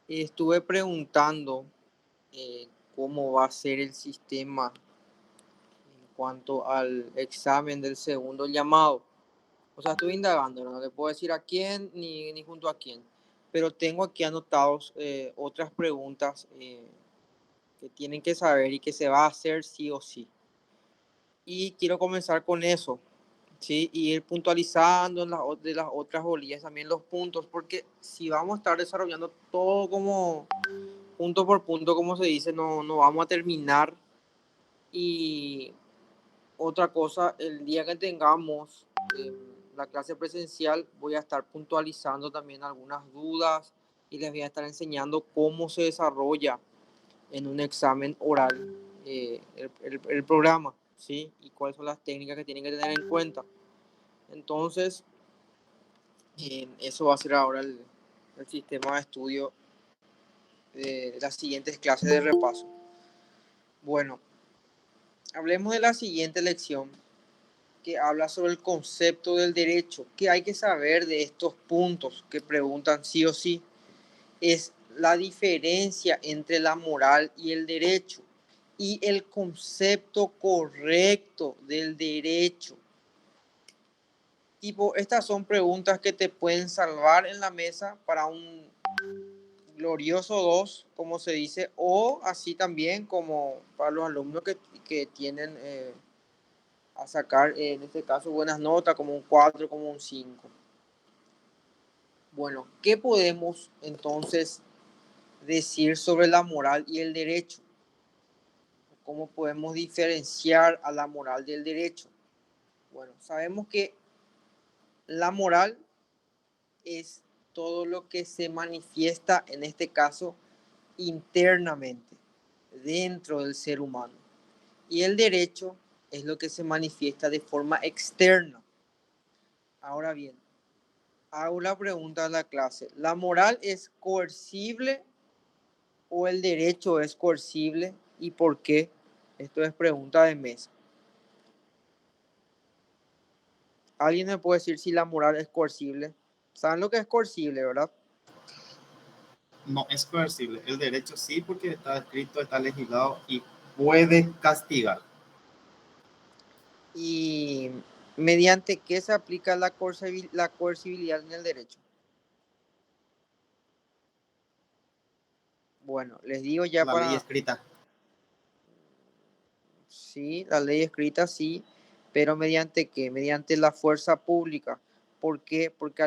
Estuve preguntando cómo va a ser el sistema en cuanto al examen del segundo llamado. O sea, estuve indagando, no le puedo decir a quién ni junto a quién, pero tengo aquí anotados otras preguntas que tienen que saber y que se va a hacer sí o sí. Y quiero comenzar con eso, ¿sí? Y ir puntualizando de las otras bolillas también los puntos, porque si vamos a estar desarrollando todo como punto por punto, como se dice, no vamos a terminar. Y otra cosa, el día que tengamos la clase presencial, voy a estar puntualizando también algunas dudas y les voy a estar enseñando cómo se desarrolla en un examen oral el programa, ¿sí? Y cuáles son las técnicas que tienen que tener en cuenta. Entonces, eso va a ser ahora el sistema de estudio de las siguientes clases de repaso. Bueno, hablemos de la siguiente lección que habla sobre el concepto del derecho. ¿Qué hay que saber de estos puntos que preguntan sí o sí? Es la diferencia entre la moral y el derecho y el concepto correcto del derecho. Tipo, estas son preguntas que te pueden salvar en la mesa para un glorioso 2, como se dice, o así también como para los alumnos que tienen a sacar, en este caso, buenas notas, como un 4, como un 5. Bueno, ¿qué podemos entonces decir sobre la moral y el derecho? ¿Cómo podemos diferenciar a la moral del derecho? Bueno, sabemos que la moral es todo lo que se manifiesta, en este caso, internamente, dentro del ser humano. Y el derecho es lo que se manifiesta de forma externa. Ahora bien, hago la pregunta a la clase. ¿La moral es coercible o el derecho es coercible y por qué? Esto es pregunta de mesa. ¿Alguien me puede decir si la moral es coercible? ¿Saben lo que es coercible, verdad? No es coercible. El derecho sí, porque está escrito, está legislado y puede castigar. ¿Y mediante qué se aplica la coercibilidad en el derecho? Bueno, les digo ya La ley para... escrita. Sí, la ley escrita sí, pero ¿mediante qué? Mediante la fuerza pública. ¿Por qué? Porque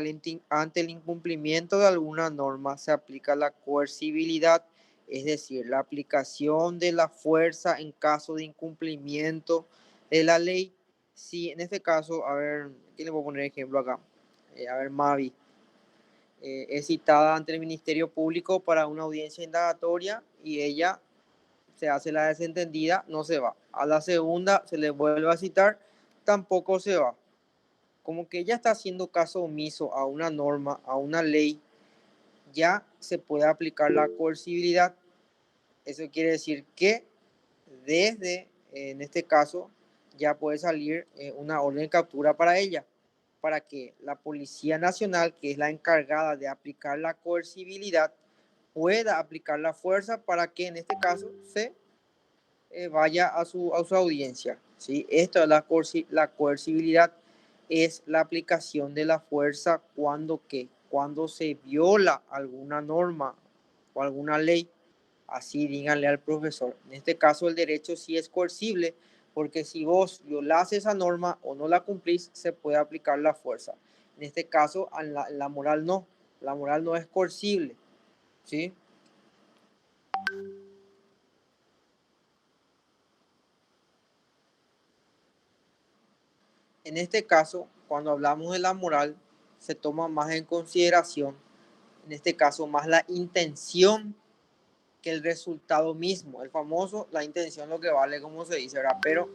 ante el incumplimiento de alguna norma se aplica la coercibilidad, es decir, la aplicación de la fuerza en caso de incumplimiento de la ley. Sí, en este caso, a ver, ¿quién le voy a poner ejemplo acá? A ver, Mavi. Es citada ante el Ministerio Público para una audiencia indagatoria y ella se hace la desentendida, no se va. A la segunda se le vuelve a citar, tampoco se va. Como que ella está haciendo caso omiso a una norma, a una ley, ya se puede aplicar la coercibilidad. Eso quiere decir que desde, en este caso, ya puede salir una orden de captura para ella, para que la Policía Nacional, que es la encargada de aplicar la coercibilidad, pueda aplicar la fuerza para que en este caso se vaya a su audiencia, ¿sí? Esto es la coercibilidad, es la aplicación de la fuerza cuando se viola alguna norma o alguna ley, así díganle al profesor. En este caso el derecho sí es coercible, porque si vos violás esa norma o no la cumplís, se puede aplicar la fuerza. En este caso, la moral no, la moral no es coercible, ¿sí? En este caso, cuando hablamos de la moral, se toma más en consideración, en este caso, más la intención que el resultado mismo. El famoso, la intención lo que vale, como se dice, ¿verdad? Pero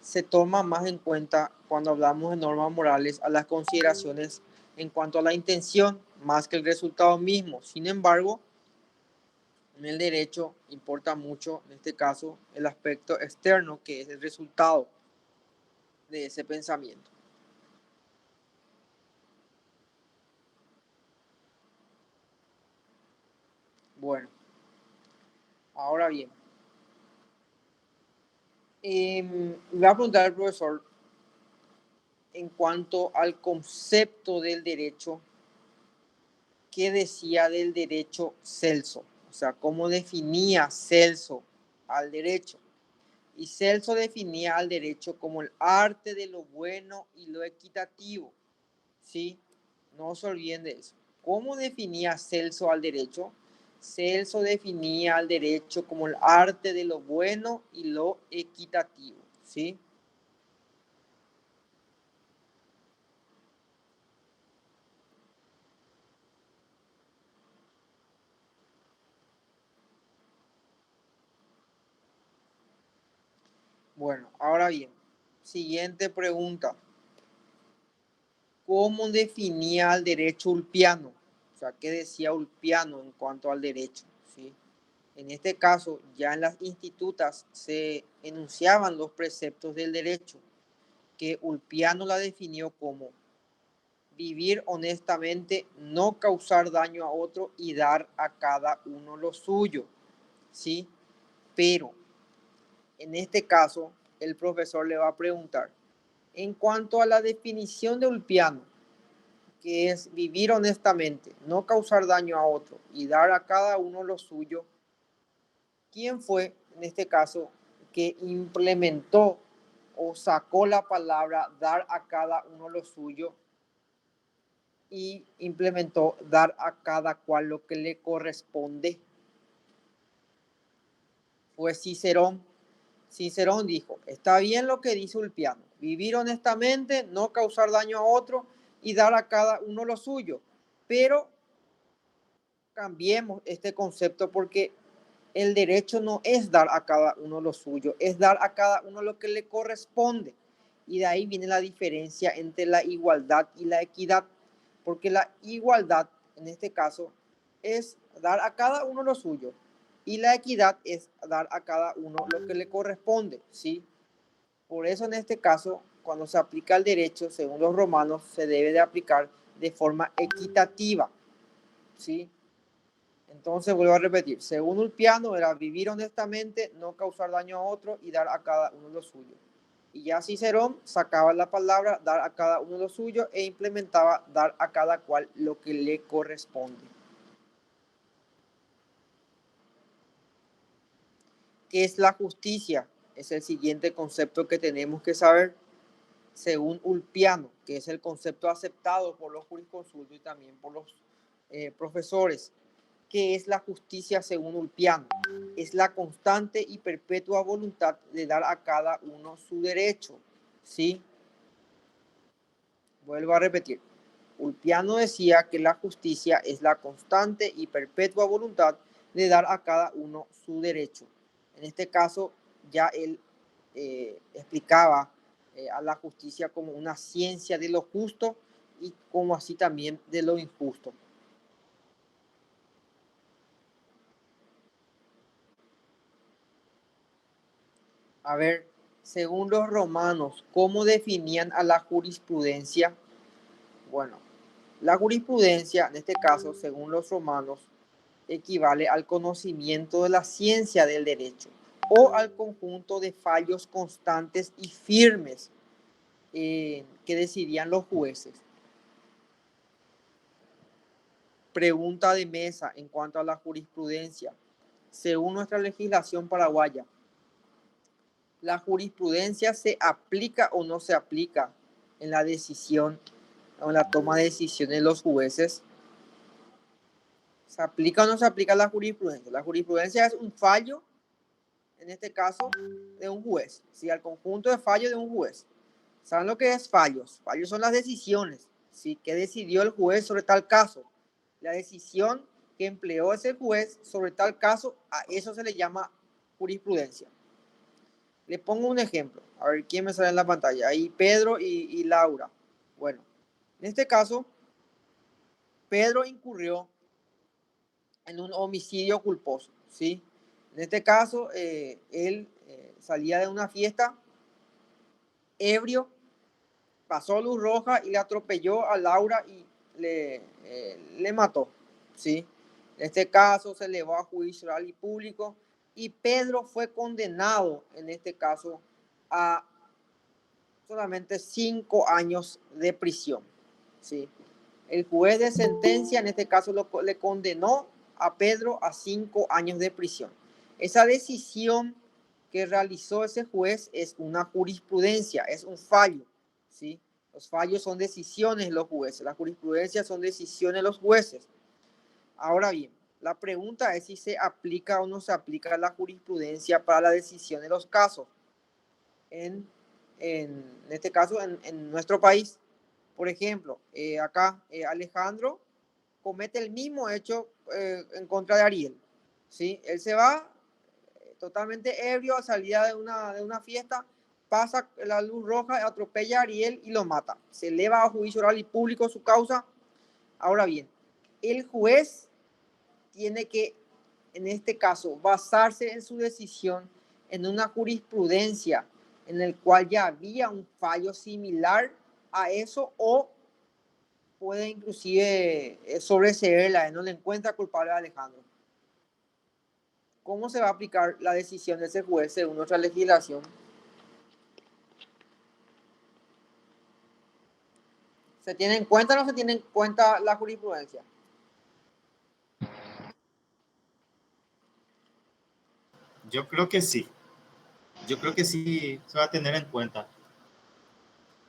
se toma más en cuenta cuando hablamos de normas morales a las consideraciones en cuanto a la intención, más que el resultado mismo. Sin embargo, en el derecho importa mucho, en este caso, el aspecto externo, que es el resultado de ese pensamiento. Bueno, ahora bien, voy a preguntar al profesor en cuanto al concepto del derecho, ¿qué decía del derecho Celso? O sea, ¿cómo definía Celso al derecho? Y Celso definía al derecho como el arte de lo bueno y lo equitativo. ¿Sí? No se olviden de eso. ¿Cómo definía Celso al derecho? Celso definía al derecho como el arte de lo bueno y lo equitativo. ¿Sí? Bueno, ahora bien, siguiente pregunta. ¿Cómo definía al derecho Ulpiano? O sea, ¿qué decía Ulpiano en cuanto al derecho? ¿Sí? En este caso, ya en las institutas se enunciaban los preceptos del derecho, que Ulpiano la definió como vivir honestamente, no causar daño a otro y dar a cada uno lo suyo. ¿Sí? Pero en este caso, el profesor le va a preguntar, en cuanto a la definición de Ulpiano, que es vivir honestamente, no causar daño a otro y dar a cada uno lo suyo, ¿quién fue en este caso que implementó o sacó la palabra dar a cada uno lo suyo y implementó dar a cada cual lo que le corresponde? Fue Cicerón. Cicerón dijo, está bien lo que dice Ulpiano, vivir honestamente, no causar daño a otro y dar a cada uno lo suyo, pero cambiemos este concepto porque el derecho no es dar a cada uno lo suyo, es dar a cada uno lo que le corresponde. Y de ahí viene la diferencia entre la igualdad y la equidad, porque la igualdad, en este caso, es dar a cada uno lo suyo, y la equidad es dar a cada uno lo que le corresponde, ¿sí? Por eso, en este caso, cuando se aplica el derecho, según los romanos, se debe de aplicar de forma equitativa, ¿sí? Entonces, vuelvo a repetir, según Ulpiano era vivir honestamente, no causar daño a otro y dar a cada uno lo suyo. Y ya Cicerón sacaba la palabra dar a cada uno lo suyo e implementaba dar a cada cual lo que le corresponde. ¿Qué es la justicia? Es el siguiente concepto que tenemos que saber. Según Ulpiano, que es el concepto aceptado por los jurisconsultos y también por los profesores. ¿Qué es la justicia según Ulpiano? Es la constante y perpetua voluntad de dar a cada uno su derecho. ¿Sí? Vuelvo a repetir. Ulpiano decía que la justicia es la constante y perpetua voluntad de dar a cada uno su derecho. En este caso, ya él explicaba a la justicia como una ciencia de lo justo y como así también de lo injusto. A ver, según los romanos, ¿cómo definían a la jurisprudencia? Bueno, la jurisprudencia, en este caso, según los romanos, equivale al conocimiento de la ciencia del derecho o al conjunto de fallos constantes y firmes que decidían los jueces. Pregunta de mesa en cuanto a la jurisprudencia. Según nuestra legislación paraguaya, ¿la jurisprudencia se aplica o no se aplica en la decisión o en la toma de decisiones de los jueces? ¿Se aplica o no se aplica la jurisprudencia? La jurisprudencia es un fallo, en este caso, de un juez, ¿sí? Al conjunto de fallos de un juez. ¿Saben lo que es fallos? Fallos son las decisiones, ¿sí? ¿Qué decidió el juez sobre tal caso? La decisión que empleó ese juez sobre tal caso, a eso se le llama jurisprudencia. Le pongo un ejemplo, a ver quién me sale en la pantalla. Ahí Pedro y Laura. Bueno, en este caso, Pedro incurrió en un homicidio culposo, ¿sí? En este caso, él salía de una fiesta ebrio, pasó luz roja y le atropelló a Laura y le mató, ¿sí? En este caso se elevó a juicio oral y público y Pedro fue condenado, en este caso, a solamente 5 años de prisión. ¿Sí? El juez de sentencia, en este caso, le condenó a Pedro a 5 años de prisión. Esa decisión que realizó ese juez es una jurisprudencia, es un fallo. ¿Sí? Los fallos son decisiones de los jueces, la jurisprudencia son decisiones de los jueces. Ahora bien, la pregunta es si se aplica o no se aplica la jurisprudencia para la decisión de los casos. En este caso, en nuestro país, por ejemplo, acá Alejandro comete el mismo hecho en contra de Ariel. ¿Sí? Él se va totalmente ebrio a salida de una fiesta, pasa la luz roja, atropella a Ariel y lo mata. Se eleva a juicio oral y público su causa. Ahora bien, el juez tiene que, en este caso, basarse en su decisión en una jurisprudencia en el cual ya había un fallo similar a eso o puede inclusive sobreseerla, no le encuentra culpable a Alejandro. ¿Cómo se va a aplicar la decisión de ese juez según nuestra legislación? ¿Se tiene en cuenta o no se tiene en cuenta la jurisprudencia? Yo creo que sí. Yo creo que sí se va a tener en cuenta.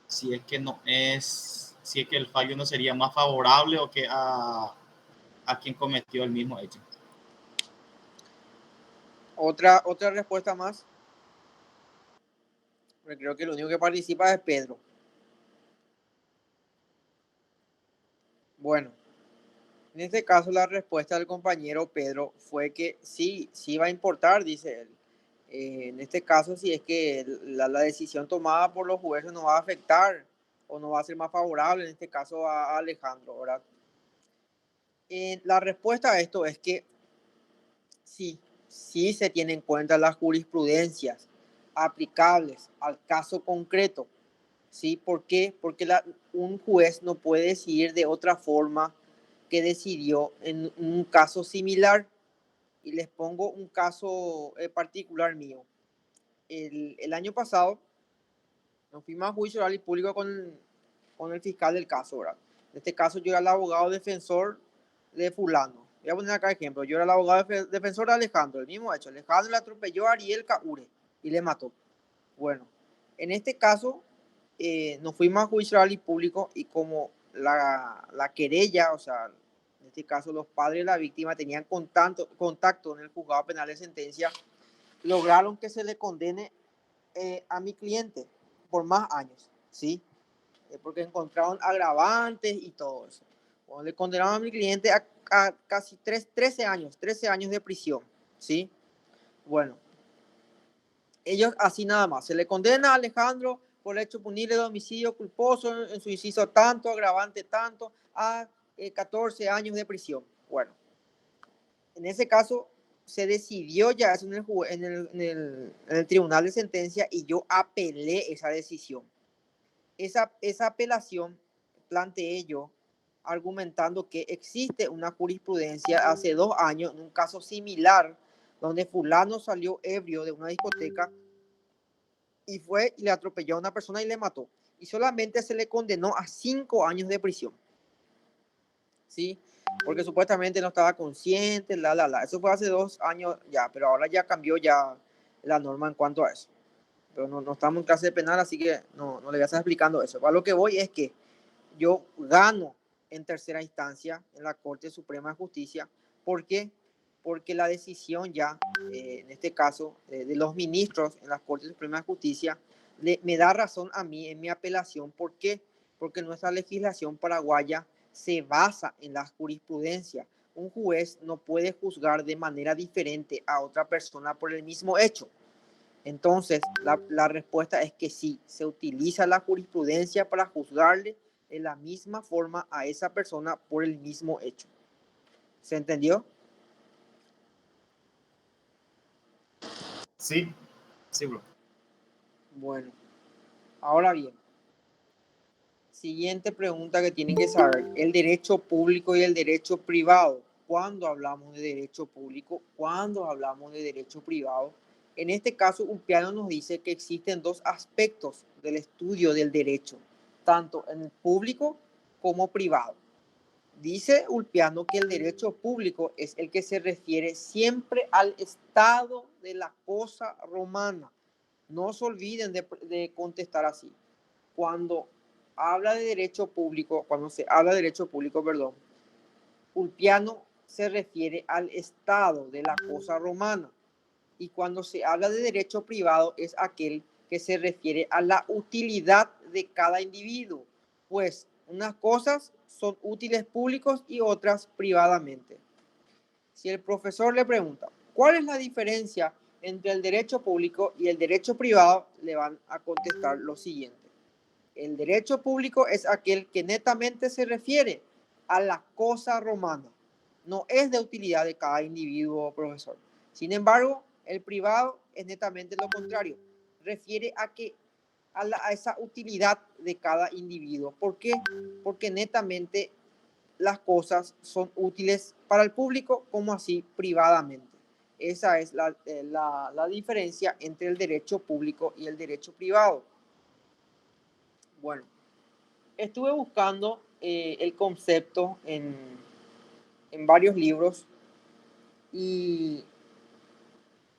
Si es que no es, si es que el fallo no sería más favorable o que a quien cometió el mismo hecho. Otra respuesta más. Porque creo que el único que participa es Pedro. Bueno, en este caso la respuesta del compañero Pedro fue que sí, sí va a importar, dice él. En este caso, si es que la decisión tomada por los jueces no va a afectar o no va a ser más favorable, en este caso a Alejandro, ¿verdad? La respuesta a esto es que sí, sí se tienen en cuenta las jurisprudencias aplicables al caso concreto. ¿Sí? ¿Por qué? Porque un juez no puede decidir de otra forma que decidió en un caso similar. Y les pongo un caso particular mío. El año pasado nos fuimos a juicio oral y público con el fiscal del caso, ¿verdad? En este caso yo era el abogado defensor de fulano. Voy a poner acá ejemplo. Yo era el abogado defensor de Alejandro, el mismo hecho. Alejandro le atropelló a Ariel Caure y le mató. Bueno, en este caso nos fuimos a juicio oral y público y como la querella, o sea, en este caso los padres de la víctima tenían contacto en el juzgado penal de sentencia, lograron que se le condene a mi cliente por más años, ¿sí? Porque encontraron agravantes y todo eso. Bueno, le condenaron a mi cliente a casi 13 años de prisión, ¿sí? Bueno, ellos así nada más. Se le condena a Alejandro por el hecho punible de homicidio culposo en su inciso tanto, agravante tanto, a 14 años de prisión. Bueno, en ese caso se decidió ya eso en el tribunal de sentencia y yo apelé esa decisión. Esa apelación planteé yo argumentando que existe una jurisprudencia hace 2 años en un caso similar donde fulano salió ebrio de una discoteca y fue y le atropelló a una persona y le mató. Y solamente se le condenó a 5 años de prisión. ¿Sí? Porque supuestamente no estaba consciente, Eso fue hace 2 años ya, pero ahora ya cambió ya la norma en cuanto a eso. Pero no estamos en clase de penal, así que no le voy a estar explicando eso. A lo que voy es que yo gano en tercera instancia en la Corte Suprema de Justicia. ¿Por qué? Porque la decisión ya, en este caso, de los ministros en la Corte Suprema de Justicia, me da razón a mí en mi apelación. ¿Por qué? Porque nuestra legislación paraguaya se basa en la jurisprudencia. Un juez no puede juzgar de manera diferente a otra persona por el mismo hecho. Entonces, la respuesta es que sí, se utiliza la jurisprudencia para juzgarle de la misma forma a esa persona por el mismo hecho. ¿Se entendió? Sí, sí, bro. Bueno, ahora bien, siguiente pregunta que tienen que saber, el derecho público y el derecho privado. cuando hablamos de derecho público, cuando hablamos de derecho privado. En este caso, Ulpiano nos dice que existen dos aspectos del estudio del derecho, tanto en el público como privado. Dice Ulpiano que el derecho público es el que se refiere siempre al estado de la cosa romana. No se olviden de contestar así. Cuando habla de derecho público, cuando se habla de derecho público, perdón, Ulpiano se refiere al estado de la cosa romana. Y cuando se habla de derecho privado es aquel que se refiere a la utilidad de cada individuo, pues unas cosas son útiles públicos y otras privadamente. Si el profesor le pregunta, ¿cuál es la diferencia entre el derecho público y el derecho privado? Le van a contestar lo siguiente. El derecho público es aquel que netamente se refiere a la cosa romana. No es de utilidad de cada individuo, profesor. Sin embargo, el privado es netamente lo contrario. Refiere a esa utilidad de cada individuo. ¿Por qué? Porque netamente las cosas son útiles para el público como así privadamente. Esa es la diferencia entre el derecho público y el derecho privado. Bueno, estuve buscando el concepto en varios libros y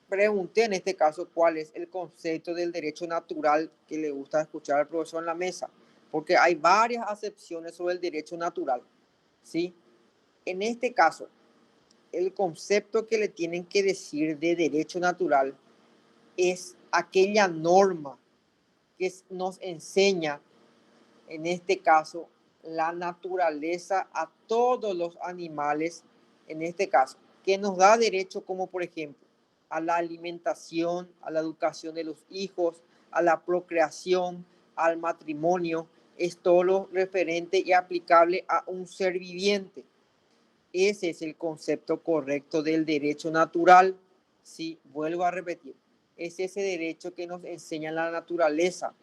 pregunté en este caso cuál es el concepto del derecho natural que le gusta escuchar al profesor en la mesa, porque hay varias acepciones sobre el derecho natural, ¿sí? En este caso, el concepto que le tienen que decir de derecho natural es aquella norma que nos enseña, en este caso, la naturaleza a todos los animales, en este caso, que nos da derecho como por ejemplo a la alimentación, a la educación de los hijos, a la procreación, al matrimonio, es todo lo referente y aplicable a un ser viviente. Ese es el concepto correcto del derecho natural. Sí, vuelvo a repetir, es ese derecho que nos enseña la naturaleza,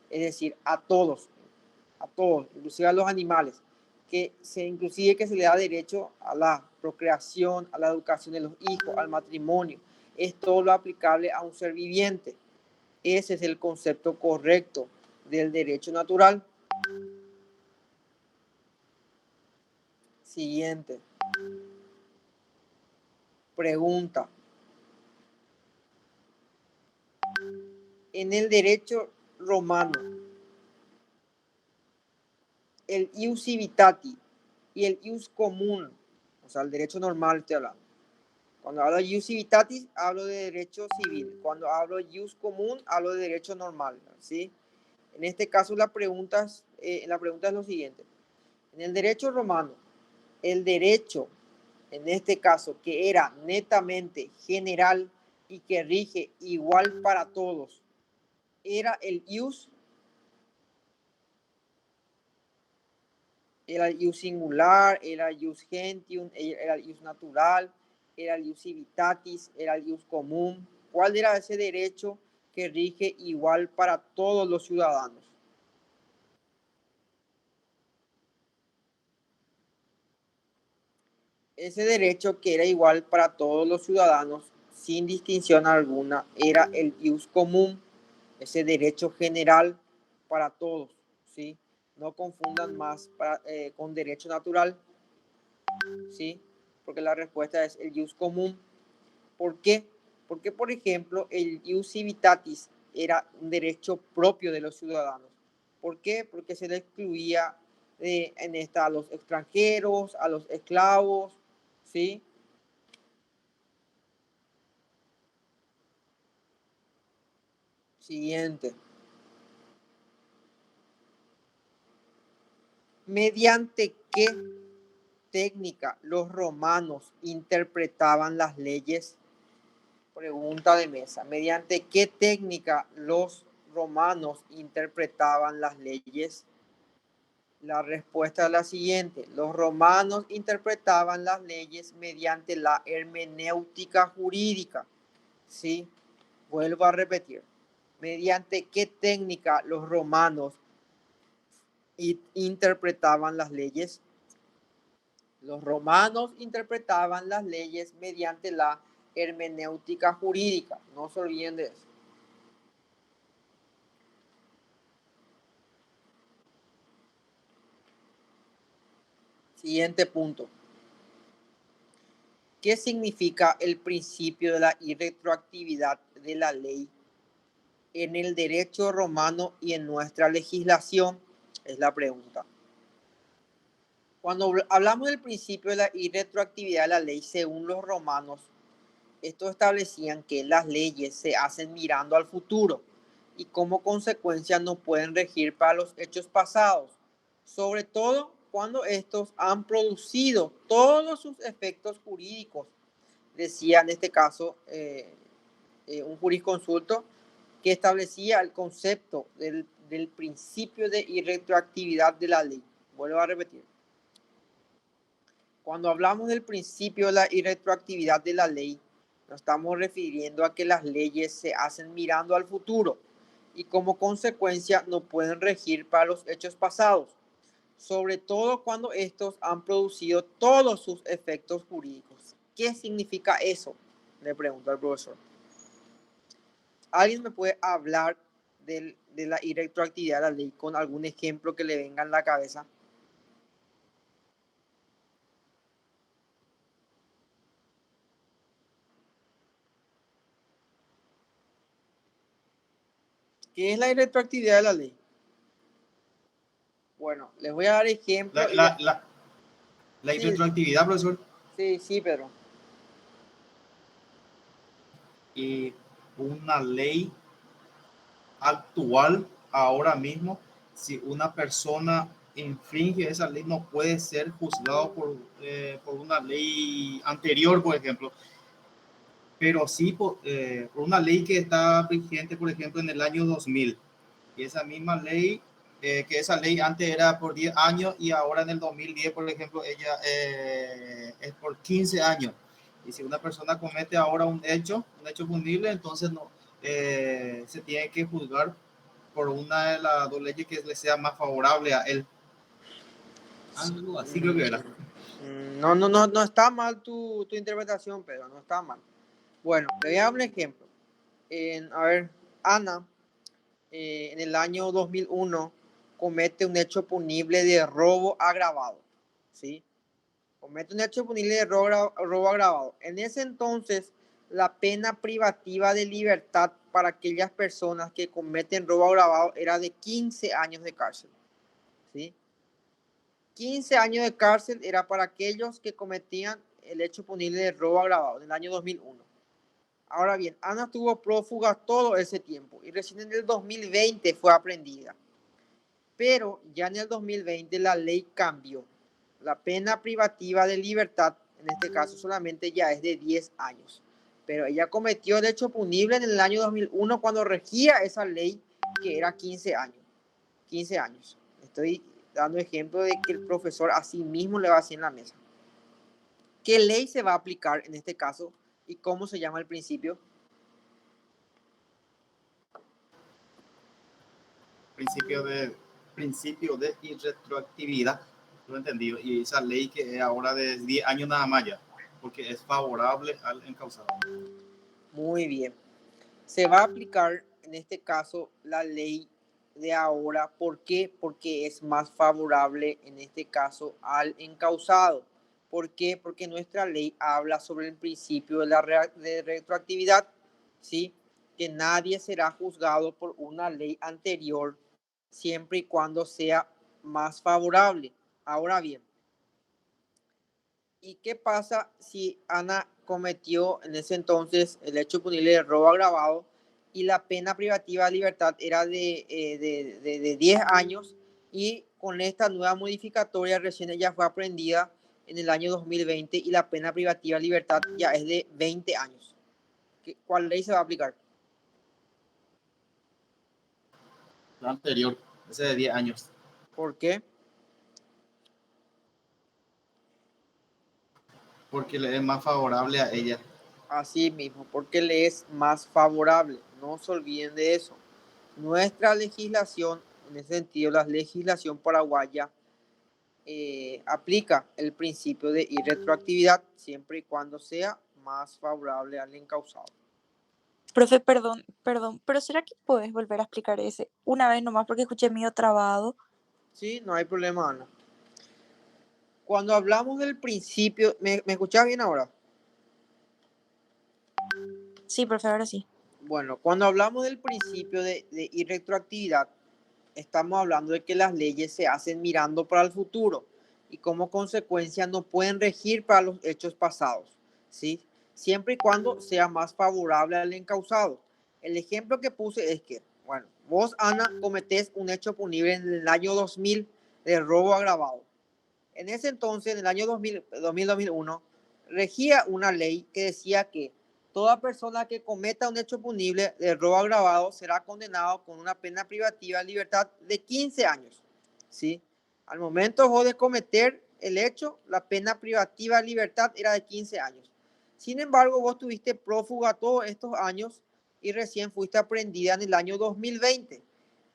es decir, a todos, inclusive a los animales, inclusive que se le da derecho a la procreación, a la educación de los hijos, al matrimonio. Es todo lo aplicable a un ser viviente. Ese es el concepto correcto del derecho natural. Siguiente. Pregunta. En el derecho romano, el ius civitati y el ius común, o sea, el derecho normal estoy hablando. Cuando hablo de ius civitatis, hablo de derecho civil. Cuando hablo de ius común, hablo de derecho normal, ¿sí? En este caso, la pregunta es lo siguiente. En el derecho romano, el derecho, en este caso, que era netamente general y que rige igual para todos, era el ius singular, era el ius gentium, era el ius natural, era el ius civitatis, era el ius común. ¿Cuál era ese derecho que rige igual para todos los ciudadanos? Ese derecho que era igual para todos los ciudadanos, sin distinción alguna, era el ius común, ese derecho general para todos, ¿sí? No confundan más con derecho natural, ¿sí? Porque la respuesta es el ius común. ¿Por qué? Porque, por ejemplo, el ius civitatis era un derecho propio de los ciudadanos. ¿Por qué? Porque se le excluía a los extranjeros, a los esclavos, ¿sí? Siguiente. ¿Mediante qué técnica los romanos interpretaban las leyes? Pregunta de mesa. ¿Mediante qué técnica los romanos interpretaban las leyes? La respuesta es la siguiente. Los romanos interpretaban las leyes mediante la hermenéutica jurídica. ¿Sí? Vuelvo a repetir. ¿Mediante qué técnica los romanos interpretaban las leyes? Los romanos interpretaban las leyes mediante la hermenéutica jurídica. No se olviden de eso. Siguiente punto. ¿Qué significa el principio de la irretroactividad de la ley en el derecho romano y en nuestra legislación? Es la pregunta. Cuando hablamos del principio de la irretroactividad de la ley, según los romanos, estos establecían que las leyes se hacen mirando al futuro y como consecuencia no pueden regir para los hechos pasados, sobre todo cuando estos han producido todos sus efectos jurídicos. Decía en este caso un jurisconsulto que establecía el concepto del principio de irretroactividad de la ley. Vuelvo a repetir. Cuando hablamos del principio de la irretroactividad de la ley, nos estamos refiriendo a que las leyes se hacen mirando al futuro y como consecuencia no pueden regir para los hechos pasados, sobre todo cuando estos han producido todos sus efectos jurídicos. ¿Qué significa eso? Le pregunto al profesor. ¿Alguien me puede hablar de la irretroactividad de la ley con algún ejemplo que le venga en la cabeza? ¿Qué es la irretroactividad de la ley? Bueno, les voy a dar ejemplos. La irretroactividad, sí, profesor. Sí, Pedro. Y una ley actual, ahora mismo, si una persona infringe esa ley, no puede ser juzgado por una ley anterior, por ejemplo. Pero sí por una ley que está vigente, por ejemplo, en el año 2000. Y esa misma ley, que esa ley antes era por 10 años y ahora en el 2010, por ejemplo, ella es por 15 años. Y si una persona comete ahora un hecho punible, entonces no, se tiene que juzgar por una de las dos leyes que le sea más favorable a él. Algo así creo que era. No está mal tu interpretación, Pedro, no está mal. Bueno, le voy a dar un ejemplo. Ana, en el año 2001, comete un hecho punible de robo agravado, ¿sí? Comete un hecho punible de robo agravado. En ese entonces, la pena privativa de libertad para aquellas personas que cometen robo agravado era de 15 años de cárcel, ¿sí? 15 años de cárcel era para aquellos que cometían el hecho punible de robo agravado en el año 2001. Ahora bien, Ana estuvo prófuga todo ese tiempo y recién en el 2020 fue aprendida. Pero ya en el 2020 la ley cambió. La pena privativa de libertad, en este caso solamente ya es de 10 años. Pero ella cometió el hecho punible en el año 2001 cuando regía esa ley que era 15 años. 15 años. Estoy dando ejemplo de que el profesor a sí mismo le va a decir en la mesa. ¿Qué ley se va a aplicar en este caso y cómo se llama el principio? Principio de irretroactividad, lo he entendido, y esa ley que es ahora de 10 años nada más ya, porque es favorable al encausado. Muy bien. Se va a aplicar en este caso la ley de ahora. ¿Por qué? Porque es más favorable en este caso al encausado. ¿Por qué? Porque nuestra ley habla sobre el principio de la retroactividad, ¿sí? Que nadie será juzgado por una ley anterior siempre y cuando sea más favorable. Ahora bien, ¿y qué pasa si Ana cometió en ese entonces el hecho punible de robo agravado y la pena privativa de libertad era de 10 años y con esta nueva modificatoria recién ella fue aprendida en el año 2020 y la pena privativa de libertad ya es de 20 años? ¿Cuál ley se va a aplicar? La anterior, ese de 10 años. ¿Por qué? Porque le es más favorable a ella. Así mismo, porque le es más favorable. No se olviden de eso. Nuestra legislación, en ese sentido, la legislación paraguaya, aplica el principio de irretroactividad siempre y cuando sea más favorable al encausado. Profe, perdón, pero ¿será que puedes volver a explicar ese una vez nomás porque escuché medio trabado? Sí, no hay problema, Ana. Cuando hablamos del principio, ¿me escuchás bien ahora? Sí, profe, ahora sí. Bueno, cuando hablamos del principio de irretroactividad, estamos hablando de que las leyes se hacen mirando para el futuro y como consecuencia no pueden regir para los hechos pasados, ¿sí? Siempre y cuando sea más favorable al encausado. El ejemplo que puse es que, bueno, vos, Ana, cometés un hecho punible en el año 2000 de robo agravado. En ese entonces, en el año 2001, regía una ley que decía que toda persona que cometa un hecho punible de robo agravado será condenado con una pena privativa de libertad de 15 años. ¿Sí? Al momento vos de cometer el hecho, la pena privativa de libertad era de 15 años. Sin embargo, vos tuviste prófuga todos estos años y recién fuiste aprendida en el año 2020.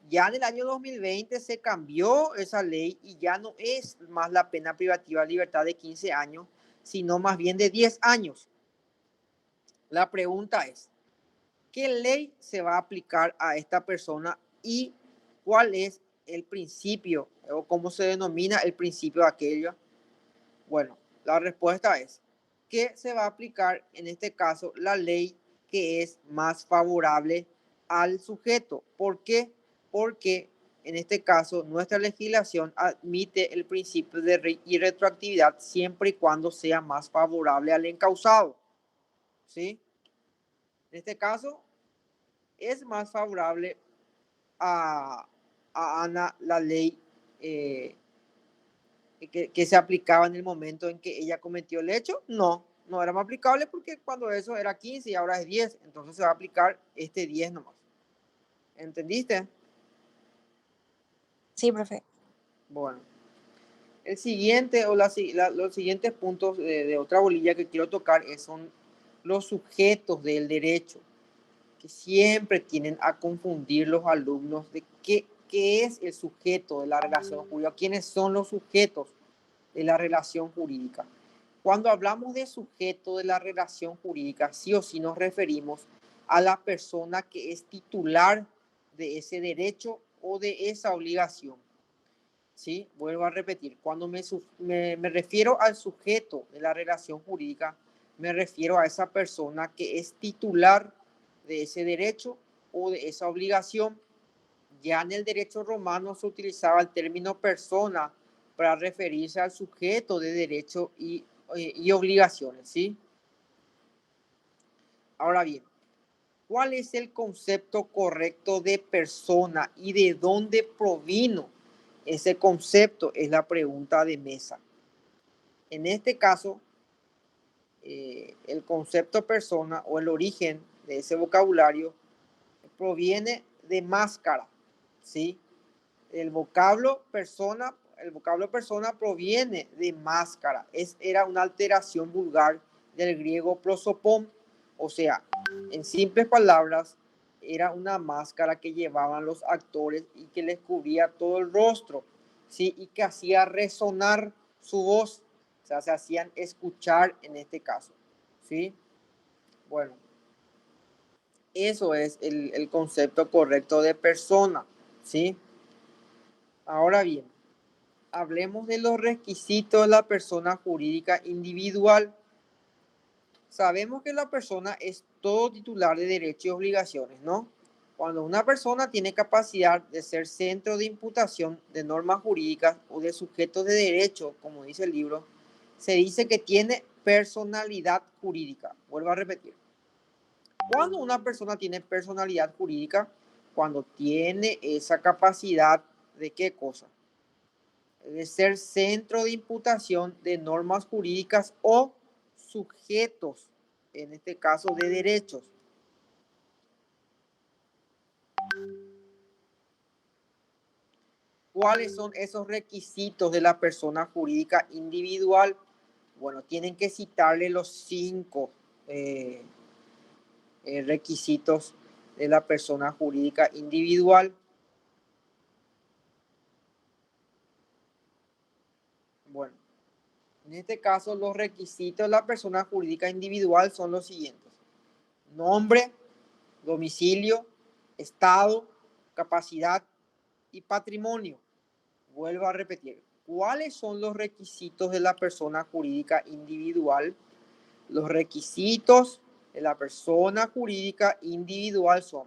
Ya en el año 2020 se cambió esa ley y ya no es más la pena privativa de libertad de 15 años, sino más bien de 10 años. La pregunta es, ¿qué ley se va a aplicar a esta persona y cuál es el principio o cómo se denomina el principio de aquello? Bueno, la respuesta es que se va a aplicar en este caso la ley que es más favorable al sujeto. ¿Por qué? Porque en este caso nuestra legislación admite el principio de irretroactividad siempre y cuando sea más favorable al encausado. ¿Sí? En este caso es más favorable a Ana la ley que se aplicaba en el momento en que ella cometió el hecho. No era más aplicable porque cuando eso era 15 y ahora es 10, entonces se va a aplicar este 10 nomás. ¿Entendiste? Sí, profe. Bueno, el siguiente o los siguientes puntos de otra bolilla que quiero tocar son los sujetos del derecho, que siempre tienen a confundir los alumnos de qué es el sujeto de la relación jurídica, quiénes son los sujetos de la relación jurídica. Cuando hablamos de sujeto de la relación jurídica, sí o sí nos referimos a la persona que es titular de ese derecho o de esa obligación. ¿Sí? Vuelvo a repetir, cuando me refiero al sujeto de la relación jurídica, me refiero a esa persona que es titular de ese derecho o de esa obligación. Ya en el derecho romano se utilizaba el término persona para referirse al sujeto de derecho y obligaciones, ¿sí? Ahora bien, ¿cuál es el concepto correcto de persona y de dónde provino ese concepto? Es la pregunta de mesa. En este caso, el concepto persona o el origen de ese vocabulario proviene de máscara, ¿sí? El vocablo persona proviene de máscara. Era una alteración vulgar del griego prosopón. O sea, en simples palabras, era una máscara que llevaban los actores y que les cubría todo el rostro, ¿sí? Y que hacía resonar su voz. O sea, se hacían escuchar en este caso, ¿sí? Bueno, eso es el concepto correcto de persona, ¿sí? Ahora bien, hablemos de los requisitos de la persona jurídica individual. Sabemos que la persona es todo titular de derechos y obligaciones, ¿no? Cuando una persona tiene capacidad de ser centro de imputación de normas jurídicas o de sujetos de derecho, como dice el libro, se dice que tiene personalidad jurídica. Vuelvo a repetir. Cuando una persona tiene personalidad jurídica, cuando tiene esa capacidad de qué cosa, de ser centro de imputación de normas jurídicas o sujetos, en este caso de derechos. ¿Cuáles son esos requisitos de la persona jurídica individual? Bueno, tienen que citarle los 5 requisitos de la persona jurídica individual. En este caso, los requisitos de la persona jurídica individual son los siguientes: nombre, domicilio, estado, capacidad y patrimonio. Vuelvo a repetir. ¿Cuáles son los requisitos de la persona jurídica individual? Los requisitos de la persona jurídica individual son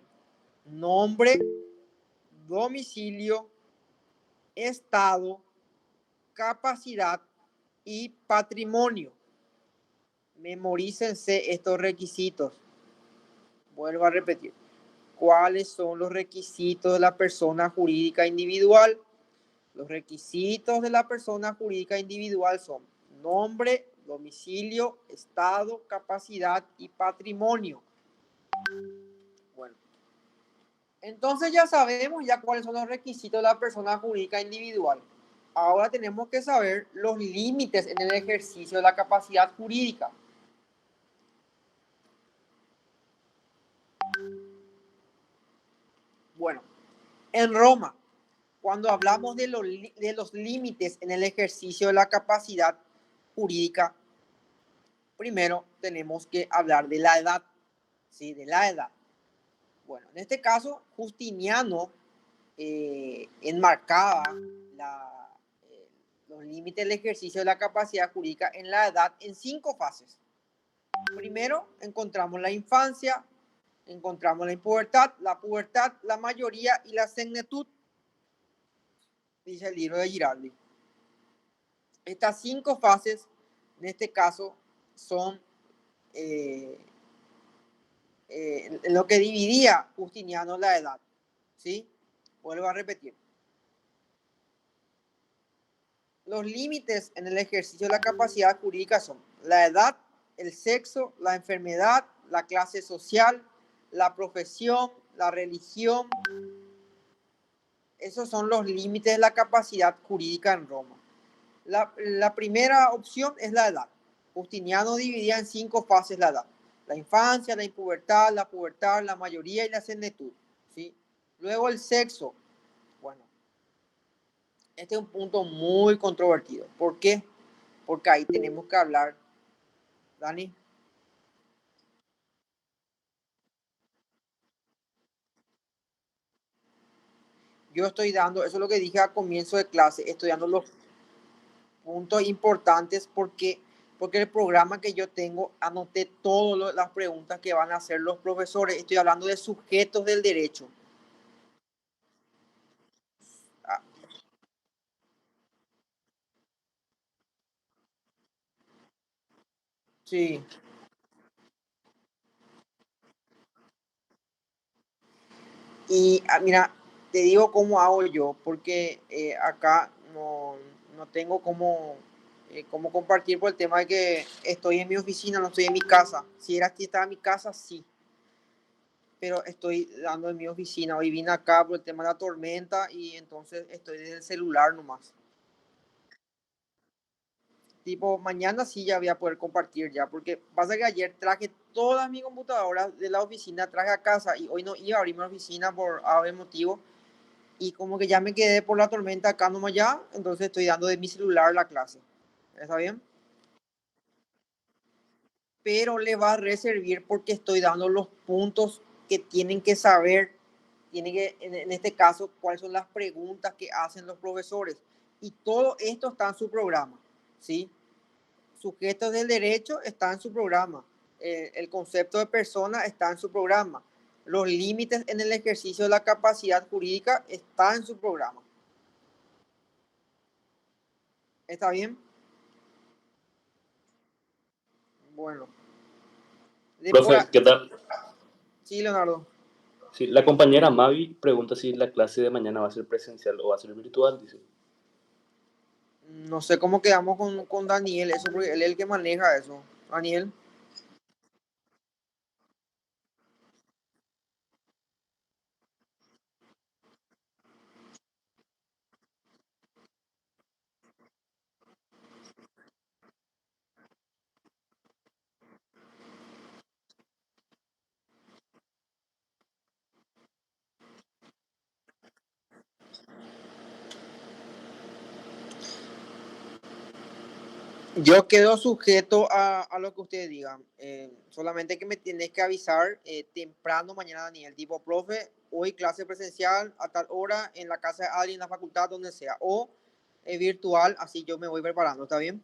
nombre, domicilio, estado, capacidad y patrimonio. Memorícense estos requisitos. Vuelvo a repetir. ¿Cuáles son los requisitos de la persona jurídica individual? Los requisitos de la persona jurídica individual son nombre, domicilio, estado, capacidad y patrimonio. Bueno, entonces ya sabemos ya cuáles son los requisitos de la persona jurídica individual. Ahora tenemos que saber los límites en el ejercicio de la capacidad jurídica. Bueno, en Roma, cuando hablamos de los límites en el ejercicio de la capacidad jurídica, primero tenemos que hablar de la edad, ¿sí? De la edad. Bueno, en este caso, Justiniano enmarcaba los límites del ejercicio de la capacidad jurídica en la edad en 5 fases. Primero, encontramos la infancia, encontramos la pubertad, la mayoría y la senectud, dice el libro de Girardi. Estas 5 fases, en este caso, son lo que dividía Justiniano la edad, ¿sí? Vuelvo a repetir. Los límites en el ejercicio de la capacidad jurídica son la edad, el sexo, la enfermedad, la clase social, la profesión, la religión. Esos son los límites de la capacidad jurídica en Roma. La primera opción es la edad. Justiniano dividía en 5 fases la edad: la infancia, la pubertad, la mayoría y la senectud, ¿sí? Luego el sexo. Bueno, este es un punto muy controvertido. ¿Por qué? Porque ahí tenemos que hablar, Dani. Yo estoy dando, eso es lo que dije a comienzo de clase, estoy dando los puntos importantes porque el programa que yo tengo, anoté todas las preguntas que van a hacer los profesores. Estoy hablando de sujetos del derecho. Ah, sí. Y mira, te digo cómo hago yo, porque acá no tengo cómo compartir por el tema de que estoy en mi oficina, no estoy en mi casa. Si estaba en mi casa, sí, pero estoy dando en mi oficina. Hoy vine acá por el tema de la tormenta y entonces estoy desde el celular nomás. Tipo, mañana sí ya voy a poder compartir ya, porque pasa que ayer traje todas mis computadoras de la oficina, traje a casa y hoy no iba a abrir mi oficina por algún motivo. Y como que ya me quedé por la tormenta acá nomás ya, entonces estoy dando de mi celular la clase. ¿Está bien? Pero le va a reservar porque estoy dando los puntos que tienen que saber, tienen que, en este caso, cuáles son las preguntas que hacen los profesores. Y todo esto está en su programa, ¿sí? Sujetos del derecho está en su programa. El concepto de persona está en su programa. Los límites en el ejercicio de la capacidad jurídica está en su programa. ¿Está bien? Bueno. Profe, ¿qué tal? Sí, Leonardo. Sí, la compañera Mavi pregunta si la clase de mañana va a ser presencial o va a ser virtual, dice. No sé cómo quedamos con Daniel, eso, porque él es el que maneja eso. Daniel. Yo quedo sujeto a lo que ustedes digan. Solamente que me tienes que avisar temprano mañana, Daniel. Tipo, profe, hoy clase presencial a tal hora en la casa de alguien, en la facultad, donde sea. O virtual, así yo me voy preparando, ¿está bien?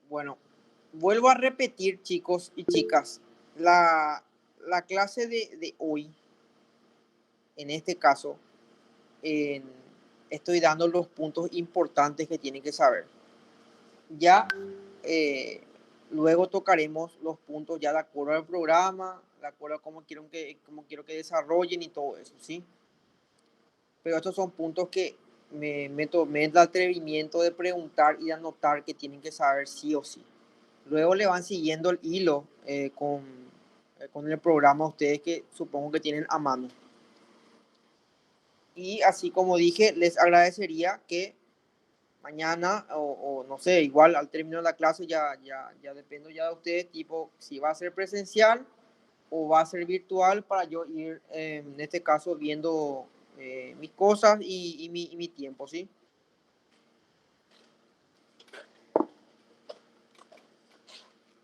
Bueno, vuelvo a repetir, chicos y chicas. La clase de hoy, en este caso, en- estoy dando los puntos importantes que tienen que saber. Ya eh, luego tocaremos los puntos ya de acuerdo al programa, de acuerdo a cómo quiero que desarrollen y todo eso, ¿sí? Pero estos son puntos que me tomé el atrevimiento de preguntar y de anotar que tienen que saber sí o sí. Luego le van siguiendo el hilo con el programa ustedes que supongo que tienen a mano. Y así como dije, les agradecería que mañana o no sé, igual al término de la clase ya dependo ya de ustedes, tipo si va a ser presencial o va a ser virtual para yo ir en este caso viendo mis cosas y mi tiempo, ¿sí?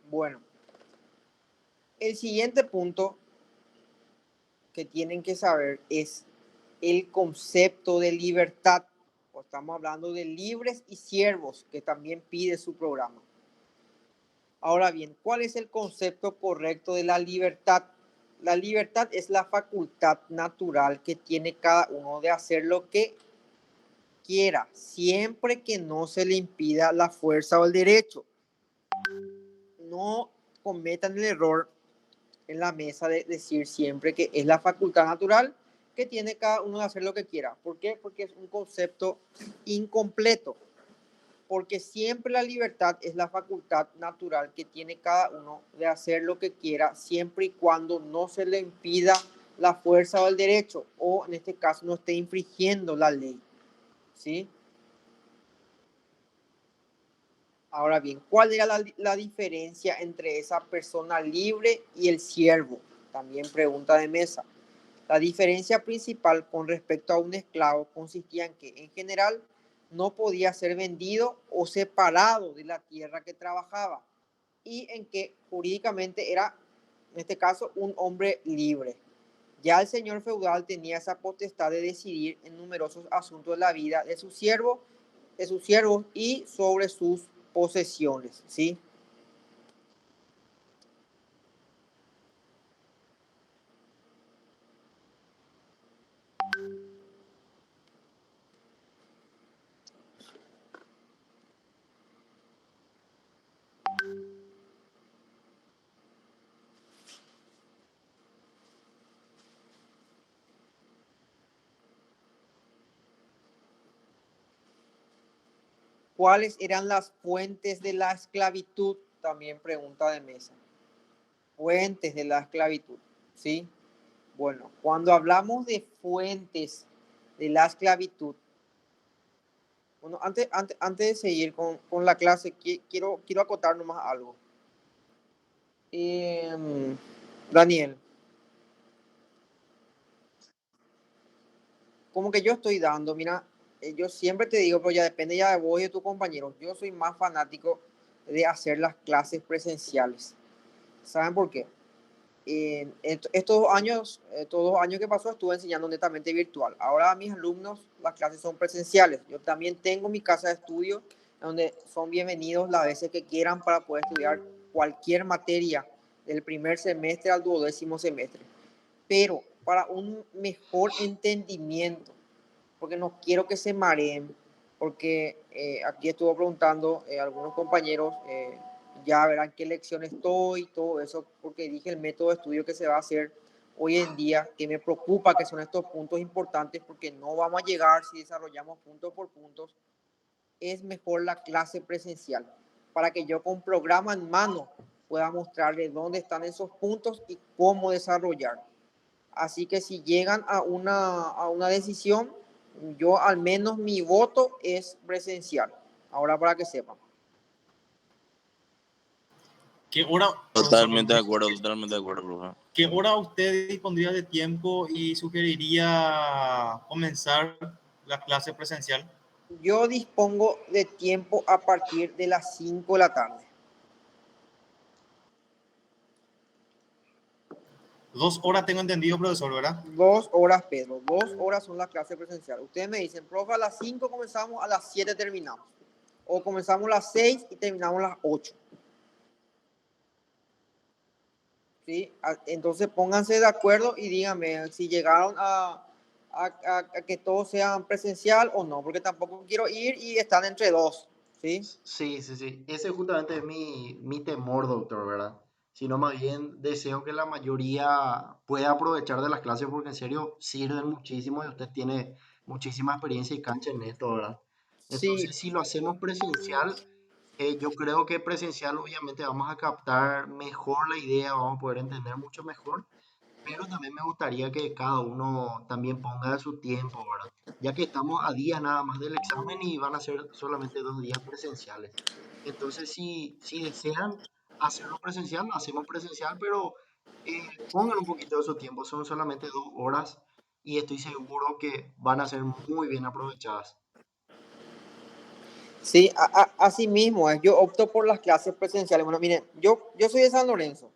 Bueno, el siguiente punto que tienen que saber es el concepto de libertad. O estamos hablando de libres y siervos, que también pide su programa. Ahora bien, ¿cuál es el concepto correcto de la libertad? La libertad es la facultad natural que tiene cada uno de hacer lo que quiera, siempre que no se le impida la fuerza o el derecho. No cometan el error en la mesa de decir siempre que es la facultad natural que tiene cada uno de hacer lo que quiera. ¿Por qué? Porque es un concepto incompleto. Porque siempre la libertad es la facultad natural que tiene cada uno de hacer lo que quiera, siempre y cuando no se le impida la fuerza o el derecho, o en este caso no esté infringiendo la ley. ¿Sí? Ahora bien, ¿cuál era la diferencia entre esa persona libre y el siervo? También pregunta de mesa. La diferencia principal con respecto a un esclavo consistía en que, en general, no podía ser vendido o separado de la tierra que trabajaba y en que jurídicamente era, en este caso, un hombre libre. Ya el señor feudal tenía esa potestad de decidir en numerosos asuntos de la vida de sus siervos y sobre sus posesiones, ¿sí? ¿Cuáles eran las fuentes de la esclavitud? También pregunta de mesa. Fuentes de la esclavitud, ¿sí? Bueno, cuando hablamos de fuentes de la esclavitud, bueno, antes de seguir con la clase, quiero acotar nomás algo. Daniel, como que yo estoy dando, mira, yo siempre te digo, pero ya depende ya de vos y de tus compañeros, yo soy más fanático de hacer las clases presenciales. ¿Saben por qué? Estos 2 años que pasó estuve enseñando netamente virtual. Ahora a mis alumnos las clases son presenciales. Yo también tengo mi casa de estudio donde son bienvenidos las veces que quieran para poder estudiar cualquier materia del primer semestre al 12º semestre. Pero para un mejor entendimiento, porque no quiero que se mareen, porque aquí estuvo preguntando algunos compañeros, ya verán qué lección estoy, todo eso, porque dije el método de estudio que se va a hacer hoy en día, que me preocupa que son estos puntos importantes, porque no vamos a llegar si desarrollamos punto por puntos, es mejor la clase presencial, para que yo con programa en mano pueda mostrarle dónde están esos puntos y cómo desarrollar. Así que si llegan a una decisión, yo al menos mi voto es presencial. Ahora para que sepan. ¿Qué hora? Totalmente de acuerdo, profe. ¿Qué hora usted dispondría de tiempo y sugeriría comenzar la clase presencial? Yo dispongo de tiempo a partir de las 5 de la tarde. 2 horas tengo entendido, profesor, ¿verdad? 2 horas, Pedro. 2 horas son las clases presenciales. Ustedes me dicen, profe, a las 5 comenzamos, a las 7 terminamos. O comenzamos a las 6 y terminamos a las 8. ¿Sí? Entonces pónganse de acuerdo y díganme si llegaron a que todos sean presencial o no, porque tampoco quiero ir y están entre dos. ¿Sí? Sí, sí, sí. Ese justamente es mi temor, doctor, ¿verdad? Sino más bien deseo que la mayoría pueda aprovechar de las clases porque en serio sirven muchísimo y usted tiene muchísima experiencia y cancha en esto, ¿verdad? Sí, Entonces, si lo hacemos presencial, yo creo que presencial obviamente vamos a captar mejor la idea, vamos a poder entender mucho mejor, pero también me gustaría que cada uno también ponga de su tiempo, ¿verdad? Ya que estamos a días nada más del examen y van a ser solamente 2 días presenciales. Entonces, si desean hacerlo presencial, lo hacemos presencial, pero pongan un poquito de su tiempo, son solamente 2 horas y estoy seguro que van a ser muy bien aprovechadas. sí, así mismo es. Yo opto por las clases presenciales. Bueno, miren, yo soy de San Lorenzo.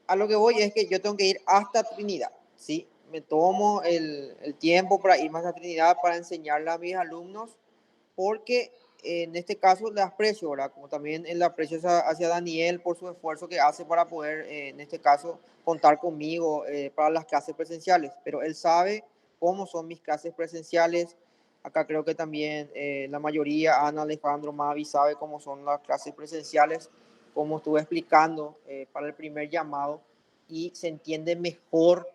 A lo que voy es que yo tengo que ir hasta Trinidad, ¿sí? Me tomo el tiempo para ir más a Trinidad para enseñarle a mis alumnos, porque en este caso le aprecio, ¿verdad? Como también el aprecio hacia Daniel por su esfuerzo que hace para poder, en este caso, contar conmigo para las clases presenciales. Pero él sabe cómo son mis clases presenciales. Acá creo que también la mayoría, Ana, Alejandro, Mavi, sabe cómo son las clases presenciales, como estuve explicando para el primer llamado, y se entiende mejor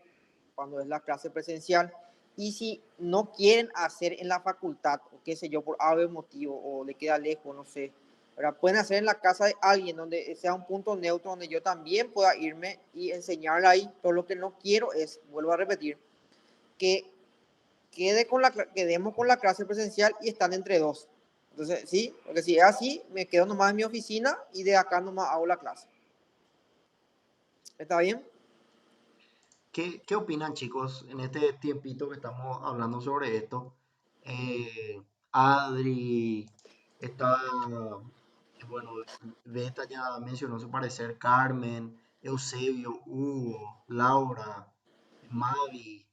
cuando es la clase presencial. Y si no quieren hacer en la facultad, o qué sé yo, por algún motivo, o le queda lejos, no sé, ¿verdad? Pueden hacer en la casa de alguien donde sea un punto neutro, donde yo también pueda irme y enseñarle ahí. Todo lo que no quiero es, vuelvo a repetir, que quedemos con la clase presencial y están entre dos. Entonces, sí, porque si es así, me quedo nomás en mi oficina y de acá nomás hago la clase. ¿Está bien? ¿Qué opinan, chicos, en este tiempito que estamos hablando sobre esto? Adri, está, bueno, Beta ya mencionó su parecer, Carmen, Eusebio, Hugo, Laura, Mavi,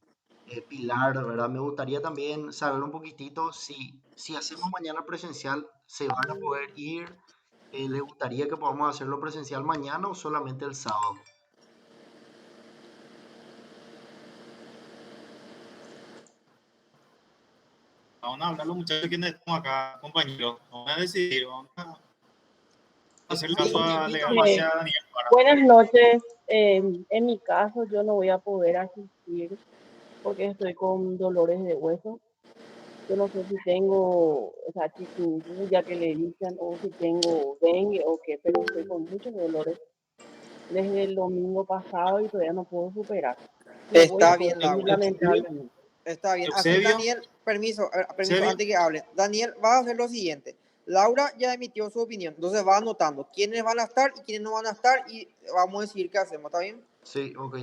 Pilar, ¿verdad? Me gustaría también saber un poquitito si hacemos mañana presencial, ¿se van a poder ir? ¿Les gustaría que podamos hacerlo presencial mañana o solamente el sábado? Vamos a hablar los muchachos que estamos acá, compañeros. Vamos a decidir, vamos a hacer caso Un a, tiempito más. hacia Daniel. Buenas noches. En mi caso, yo no voy a poder asistir porque estoy con dolores de hueso. Yo no sé si tengo, o sea, chikungunya que le dicen, o si tengo dengue o qué, pero estoy con muchos dolores desde el domingo pasado y todavía no puedo superar. No voy a Está bien, poder ir, Laura. lamentablemente. Está bien. Así, Eusebio, Daniel, permiso, Eusebio, antes que hable. Daniel, va a hacer lo siguiente. Laura ya emitió su opinión, entonces va anotando quiénes van a estar y quiénes no van a estar y vamos a decidir qué hacemos, ¿está bien? Sí, ok.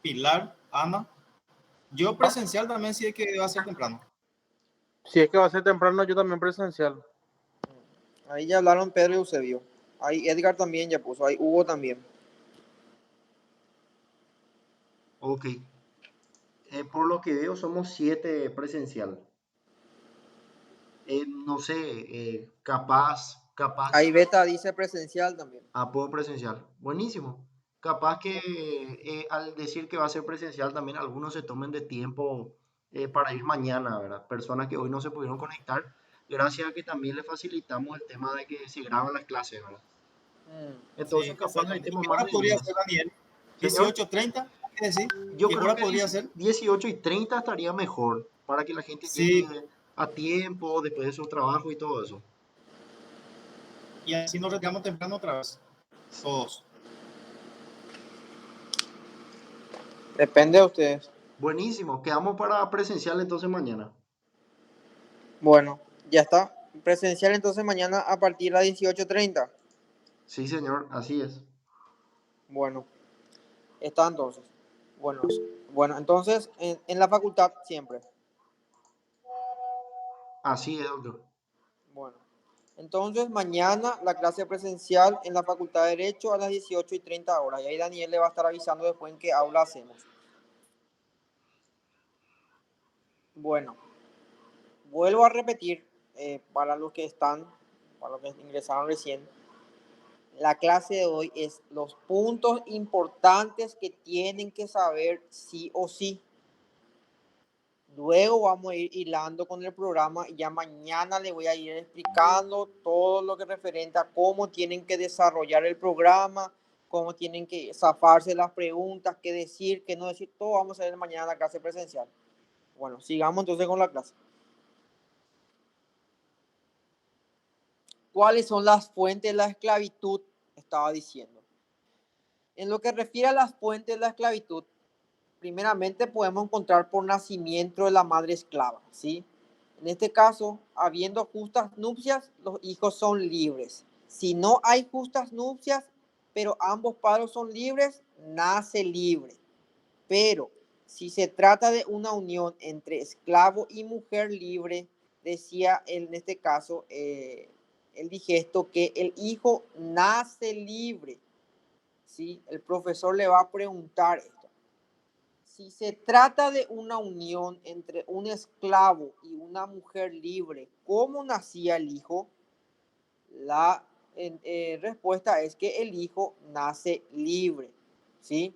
Pilar, Ana. Yo presencial también sí es que va a ser temprano. Si es que va a ser temprano, yo también presencial. Ahí ya hablaron Pedro y Eusebio. Ahí Edgar también ya puso, ahí Hugo también. Ok. Por lo que veo, somos 7 presencial. No sé, capaz, Ahí Beta dice presencial también. puedo presencial. Buenísimo. Capaz que al decir que va a ser presencial, también algunos se tomen de tiempo para ir mañana, ¿verdad? Personas que hoy no se pudieron conectar, gracias a que también le facilitamos el tema de que se graban las clases, ¿verdad? Sí, Entonces, capaz exactamente. ¿Y metemos qué más hora de podría 10. ser, Daniel? Señor, 18:30, ¿qué decir? yo ¿Qué creo hora que podría ser? 18:30 estaría mejor para que la gente Sí, llegue a tiempo después de su trabajo y todo eso. y así nos retiramos temprano otra vez. Todos. Depende de ustedes. Buenísimo, quedamos para presencial entonces mañana. Bueno, ya está. Presencial entonces mañana a partir de las 18:30. Sí, señor, así es. Bueno, está entonces. Bueno, bueno, entonces en la facultad siempre. Así es, doctor. Bueno, entonces mañana la clase presencial en la Facultad de Derecho a las 18:30 horas. Y ahí Daniel le va a estar avisando después en qué aula hacemos. Bueno, vuelvo a repetir para los que están, para los que ingresaron recién. La clase de hoy es los puntos importantes que tienen que saber sí o sí. Luego vamos a ir hilando con el programa y ya mañana le voy a ir explicando todo lo que referente a cómo tienen que desarrollar el programa, cómo tienen que zafarse las preguntas, qué decir, qué no decir. Todo vamos a ver mañana en la clase presencial. Bueno, sigamos entonces con la clase. ¿Cuáles son las fuentes de la esclavitud? Estaba diciendo. En lo que refiere a las fuentes de la esclavitud, primeramente podemos encontrar por nacimiento de la madre esclava, ¿sí? En este caso, habiendo justas nupcias, los hijos son libres. Si no hay justas nupcias, pero ambos padres son libres, nace libre. Pero si se trata de una unión entre esclavo y mujer libre, decía en este caso el digesto que el hijo nace libre, ¿sí? El profesor le va a preguntar esto. Si se trata de una unión entre un esclavo y una mujer libre, ¿cómo nacía el hijo? La respuesta es que el hijo nace libre, ¿sí?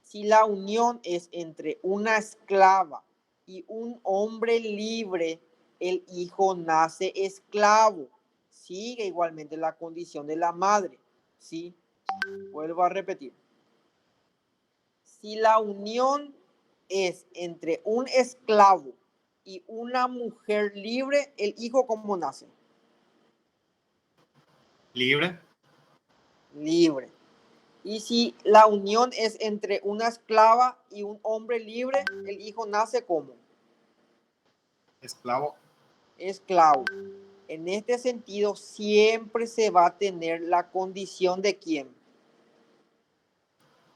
Si la unión es entre una esclava y un hombre libre, el hijo nace esclavo. Sigue igualmente la condición de la madre, ¿sí? Vuelvo a repetir. Si la unión es entre un esclavo y una mujer libre, el hijo ¿cómo nace? Libre. Libre. Y si la unión es entre una esclava y un hombre libre, el hijo nace ¿cómo? Esclavo. Esclavo. En este sentido, siempre se va a tener la condición de quién?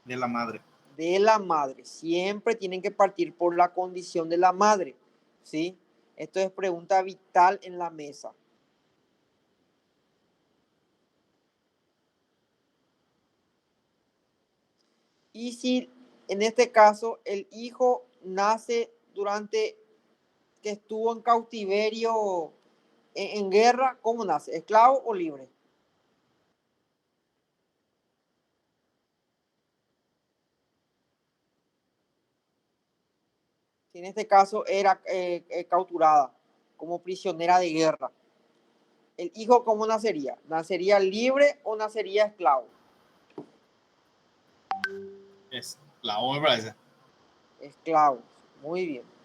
De la madre. De la madre. Siempre tienen que partir por la condición de la madre, ¿sí? Esto es pregunta vital en la mesa. Y si en este caso el hijo nace durante que estuvo en cautiverio en guerra, ¿cómo nace? ¿Esclavo o libre? Si en este caso era capturada como prisionera de guerra, ¿el hijo cómo nacería? ¿Nacería libre o nacería esclavo? Esclavo me parece. Esclavo. Muy bien.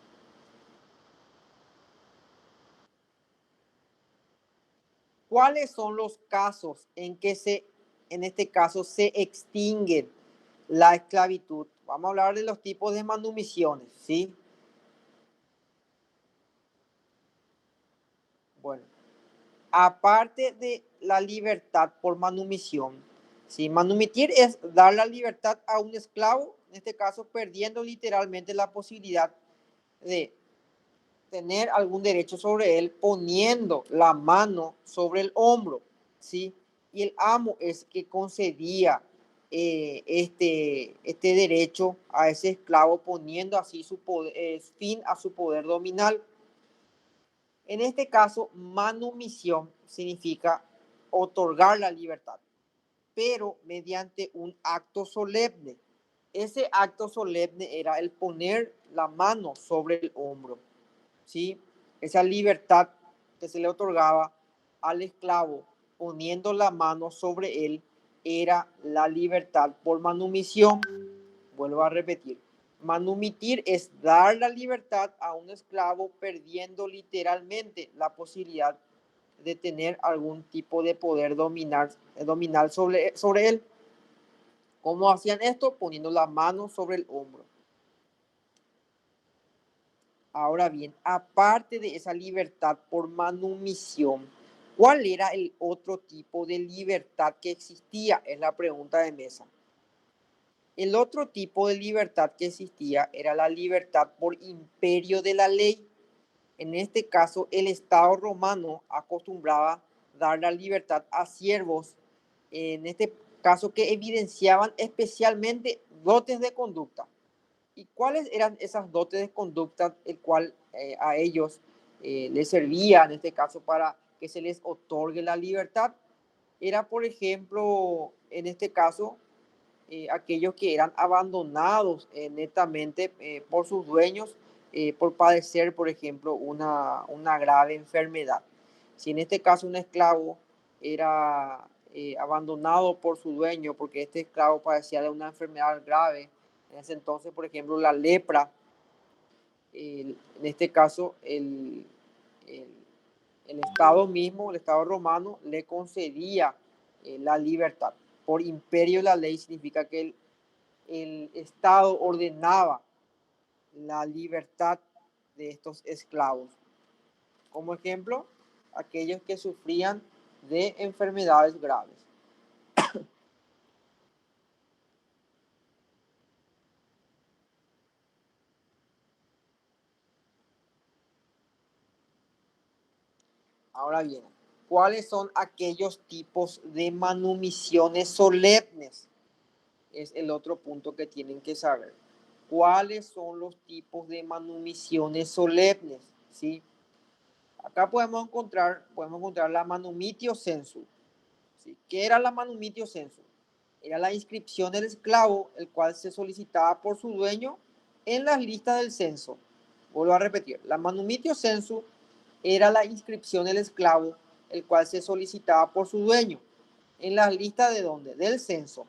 ¿Cuáles son los casos en que en este caso se extingue la esclavitud? Vamos a hablar de los tipos de manumisiones, ¿sí? Bueno, aparte de la libertad por manumisión, ¿sí? Manumitir es dar la libertad a un esclavo, en este caso perdiendo literalmente la posibilidad de tener algún derecho sobre él, poniendo la mano sobre el hombro, ¿sí? Y el amo es que concedía este derecho a ese esclavo, poniendo así su poder, fin a su poder dominal. En este caso, manumisión significa otorgar la libertad, pero mediante un acto solemne. Ese acto solemne era el poner la mano sobre el hombro, ¿sí? Esa libertad que se le otorgaba al esclavo poniendo la mano sobre él era la libertad por manumisión. Vuelvo a repetir. Manumitir es dar la libertad a un esclavo perdiendo literalmente la posibilidad de tener algún tipo de poder dominal sobre él. ¿Cómo hacían esto? Poniendo la mano sobre el hombro. Ahora bien, aparte de esa libertad por manumisión, ¿Cuál era el otro tipo de libertad que existía? Es la pregunta de mesa. El otro tipo de libertad que existía era la libertad por imperio de la ley. En este caso, el Estado romano acostumbraba dar la libertad a siervos, en este caso que evidenciaban especialmente dotes de conducta. ¿Y cuáles eran esas dotes de conducta, el cual a ellos les servía, en este caso, para que se les otorgue la libertad? Era, por ejemplo, en este caso, aquellos que eran abandonados netamente por sus dueños por padecer, por ejemplo, una grave enfermedad. Si en este caso un esclavo era abandonado por su dueño porque este esclavo padecía de una enfermedad grave, en ese entonces, por ejemplo, la lepra, en este caso el, el Estado mismo, el Estado romano, le concedía la libertad. Por imperio de la ley significa que el Estado ordenaba la libertad de estos esclavos. Como ejemplo, aquellos que sufrían de enfermedades graves. Ahora bien, ¿cuáles son aquellos tipos de manumisiones solemnes? Es el otro punto que tienen que saber. ¿Cuáles son los tipos de manumisiones solemnes? ¿Sí? Acá podemos encontrar la manumitio sensu. ¿Sí? ¿Qué era la manumitio sensu? Era la inscripción del esclavo, el cual se solicitaba por su dueño en las listas del censo. Vuelvo a repetir, la manumitio sensu era la inscripción del esclavo, el cual se solicitaba por su dueño en las listas de ¿dónde? Del censo.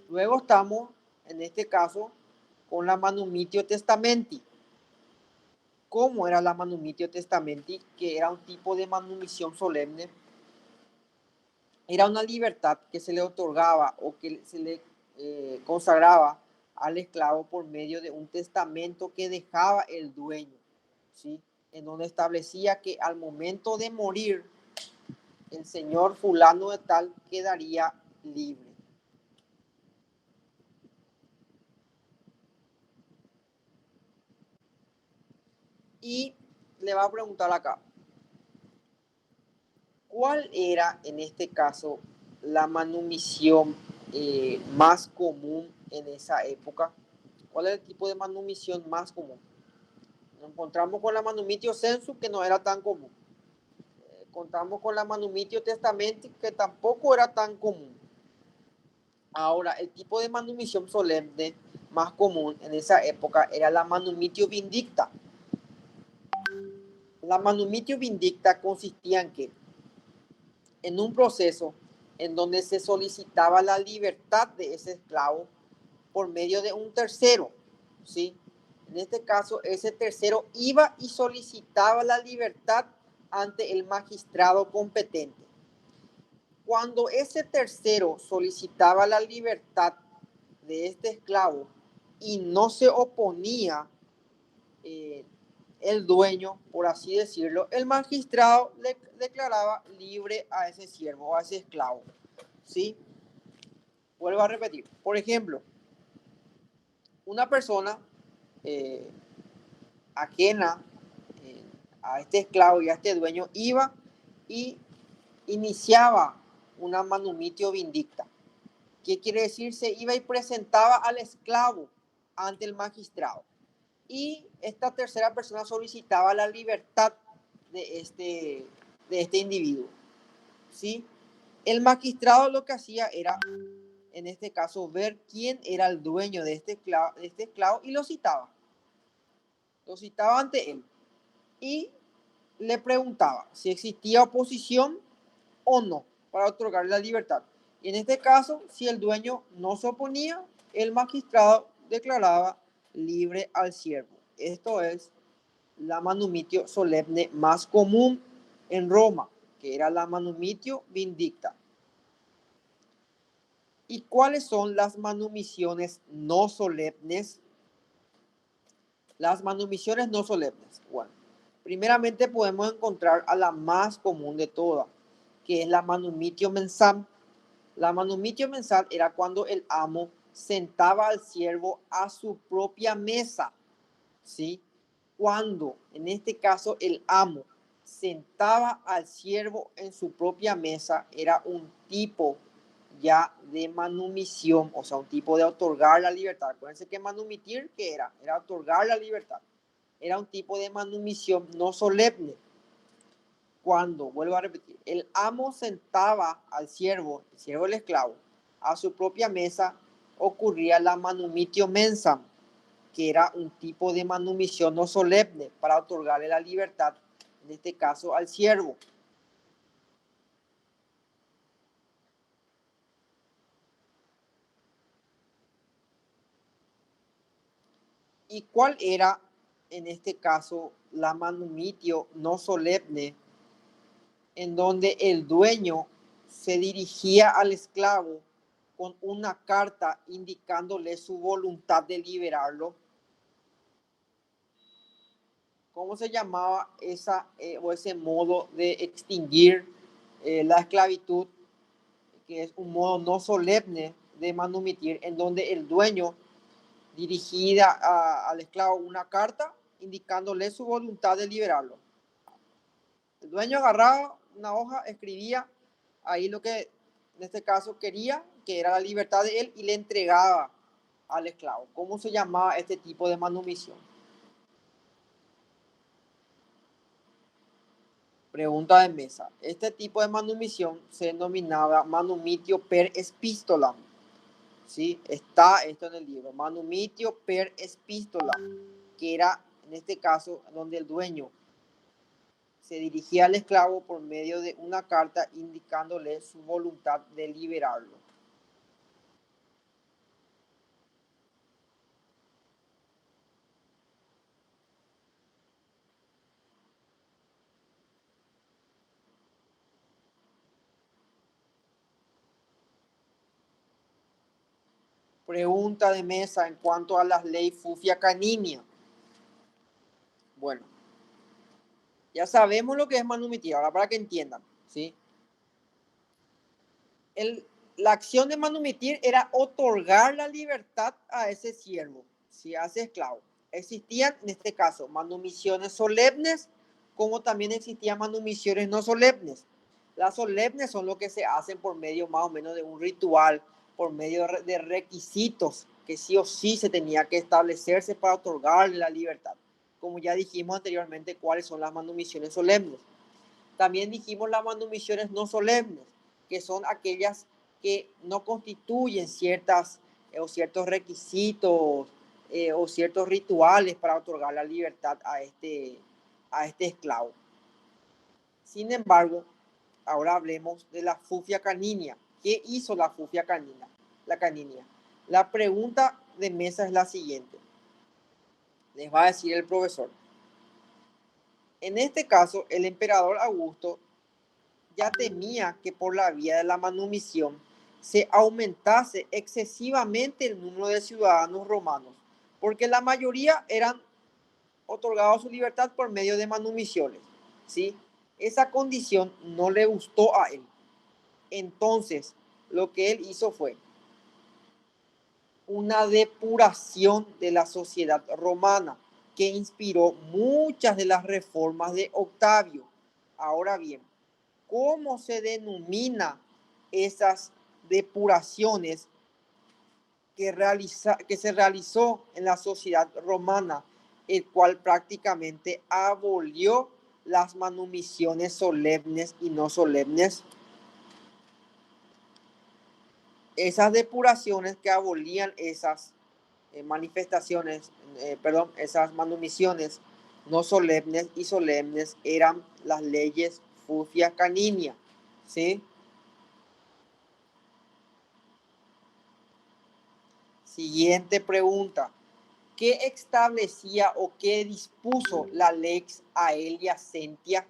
Luego estamos, en este caso, con la manumitio testamenti. ¿Cómo era la manumitio testamenti? Que era un tipo de manumisión solemne. Era una libertad que se le otorgaba o que se le consagraba al esclavo por medio de un testamento que dejaba el dueño, ¿sí? En donde establecía que al momento de morir, el señor fulano de tal quedaría libre. Y le va a preguntar acá, ¿cuál era en este caso la manumisión más común en esa época? ¿Cuál era el tipo de manumisión más común? Nos encontramos con la manumitio sensu, que no era tan común. Contamos con la manumitio testamenti, que tampoco era tan común. Ahora, el tipo de manumisión solemne más común en esa época era la manumitio vindicta. La manumitio vindicta consistía en que en un proceso en donde se solicitaba la libertad de ese esclavo por medio de un tercero, ¿sí? En este caso, ese tercero iba y solicitaba la libertad ante el magistrado competente. Cuando ese tercero solicitaba la libertad de este esclavo y no se oponía el dueño, por así decirlo, el magistrado le declaraba libre a ese siervo o a ese esclavo, ¿sí? Vuelvo a repetir. Por ejemplo, una persona ajena a este esclavo y a este dueño iba y iniciaba una manumitio vindicta. ¿Qué quiere decir? Se iba y presentaba al esclavo ante el magistrado. Y esta tercera persona solicitaba la libertad de este individuo, ¿sí? El magistrado lo que hacía era, en este caso, ver quién era el dueño de este esclavo y lo citaba. Lo citaba ante él y le preguntaba si existía oposición o no para otorgarle la libertad. Y en este caso, si el dueño no se oponía, el magistrado declaraba libre al siervo. Esto es la manumitio solemne más común en Roma, que era la manumitio vindicta. ¿Y cuáles son las manumisiones no solemnes? Las manumisiones no solemnes. Bueno, primeramente podemos encontrar a la más común de todas, que es la manumitio mensam. La manumitio mensal era cuando el amo sentaba al siervo a su propia mesa, ¿sí? Cuando, en este caso, el amo sentaba al siervo en su propia mesa, era un tipo ya de manumisión, o sea, un tipo de otorgar la libertad. Acuérdense que manumitir, ¿qué era? Era otorgar la libertad. Era un tipo de manumisión no solemne. Cuando, vuelvo a repetir, el amo sentaba al siervo, el siervo el esclavo, a su propia mesa, ocurría la manumitio mensam, que era un tipo de manumisión no solemne para otorgarle la libertad, en este caso al siervo. ¿Y cuál era, en este caso, la manumitio no solemne, en donde el dueño se dirigía al esclavo con una carta indicándole su voluntad de liberarlo? ¿Cómo se llamaba ese modo de extinguir la esclavitud, que es un modo no solemne de manumitir, en donde el dueño dirigía al esclavo una carta indicándole su voluntad de liberarlo? El dueño agarraba una hoja, escribía ahí lo que en este caso quería, que era la libertad de él, y le entregaba al esclavo. ¿Cómo se llamaba este tipo de manumisión? Pregunta de mesa. Este tipo de manumisión se denominaba manumitio per epistolam. ¿Sí? Está esto en el libro. Manumitio per epistolam, que era en este caso donde el dueño se dirigía al esclavo por medio de una carta indicándole su voluntad de liberarlo. Pregunta de mesa en cuanto a las leyes Fufia Caninia. Bueno, ya sabemos lo que es manumitir, ahora para que entiendan, ¿sí? La acción de manumitir era otorgar la libertad a ese siervo, ¿sí? A ese esclavo. Existían, en este caso, manumisiones solemnes, como también existían manumisiones no solemnes. Las solemnes son lo que se hacen por medio más o menos de un ritual, por medio de requisitos que sí o sí se tenía que establecerse para otorgarle la libertad. Como ya dijimos anteriormente, cuáles son las manumisiones solemnes. También dijimos las manumisiones no solemnes, que son aquellas que no constituyen ciertos requisitos o ciertos rituales para otorgar la libertad a este esclavo. Sin embargo, ahora hablemos de la Fufia Caninia. ¿Qué hizo la Fufia Caninia? La pregunta de mesa es la siguiente. Les va a decir el profesor. En este caso, el emperador Augusto ya temía que por la vía de la manumisión se aumentase excesivamente el número de ciudadanos romanos, porque la mayoría eran otorgados su libertad por medio de manumisiones, ¿sí? Esa condición no le gustó a él. Entonces, lo que él hizo fue una depuración de la sociedad romana que inspiró muchas de las reformas de Octavio. Ahora bien, ¿cómo se denomina esas depuraciones que se realizó en la sociedad romana, el cual prácticamente abolió las manumisiones solemnes y no solemnes? Esas depuraciones que abolían esas esas manumisiones no solemnes y solemnes eran las leyes Fufia Caninia, ¿sí? Siguiente pregunta. ¿Qué establecía o qué dispuso la Lex Aelia Sentia?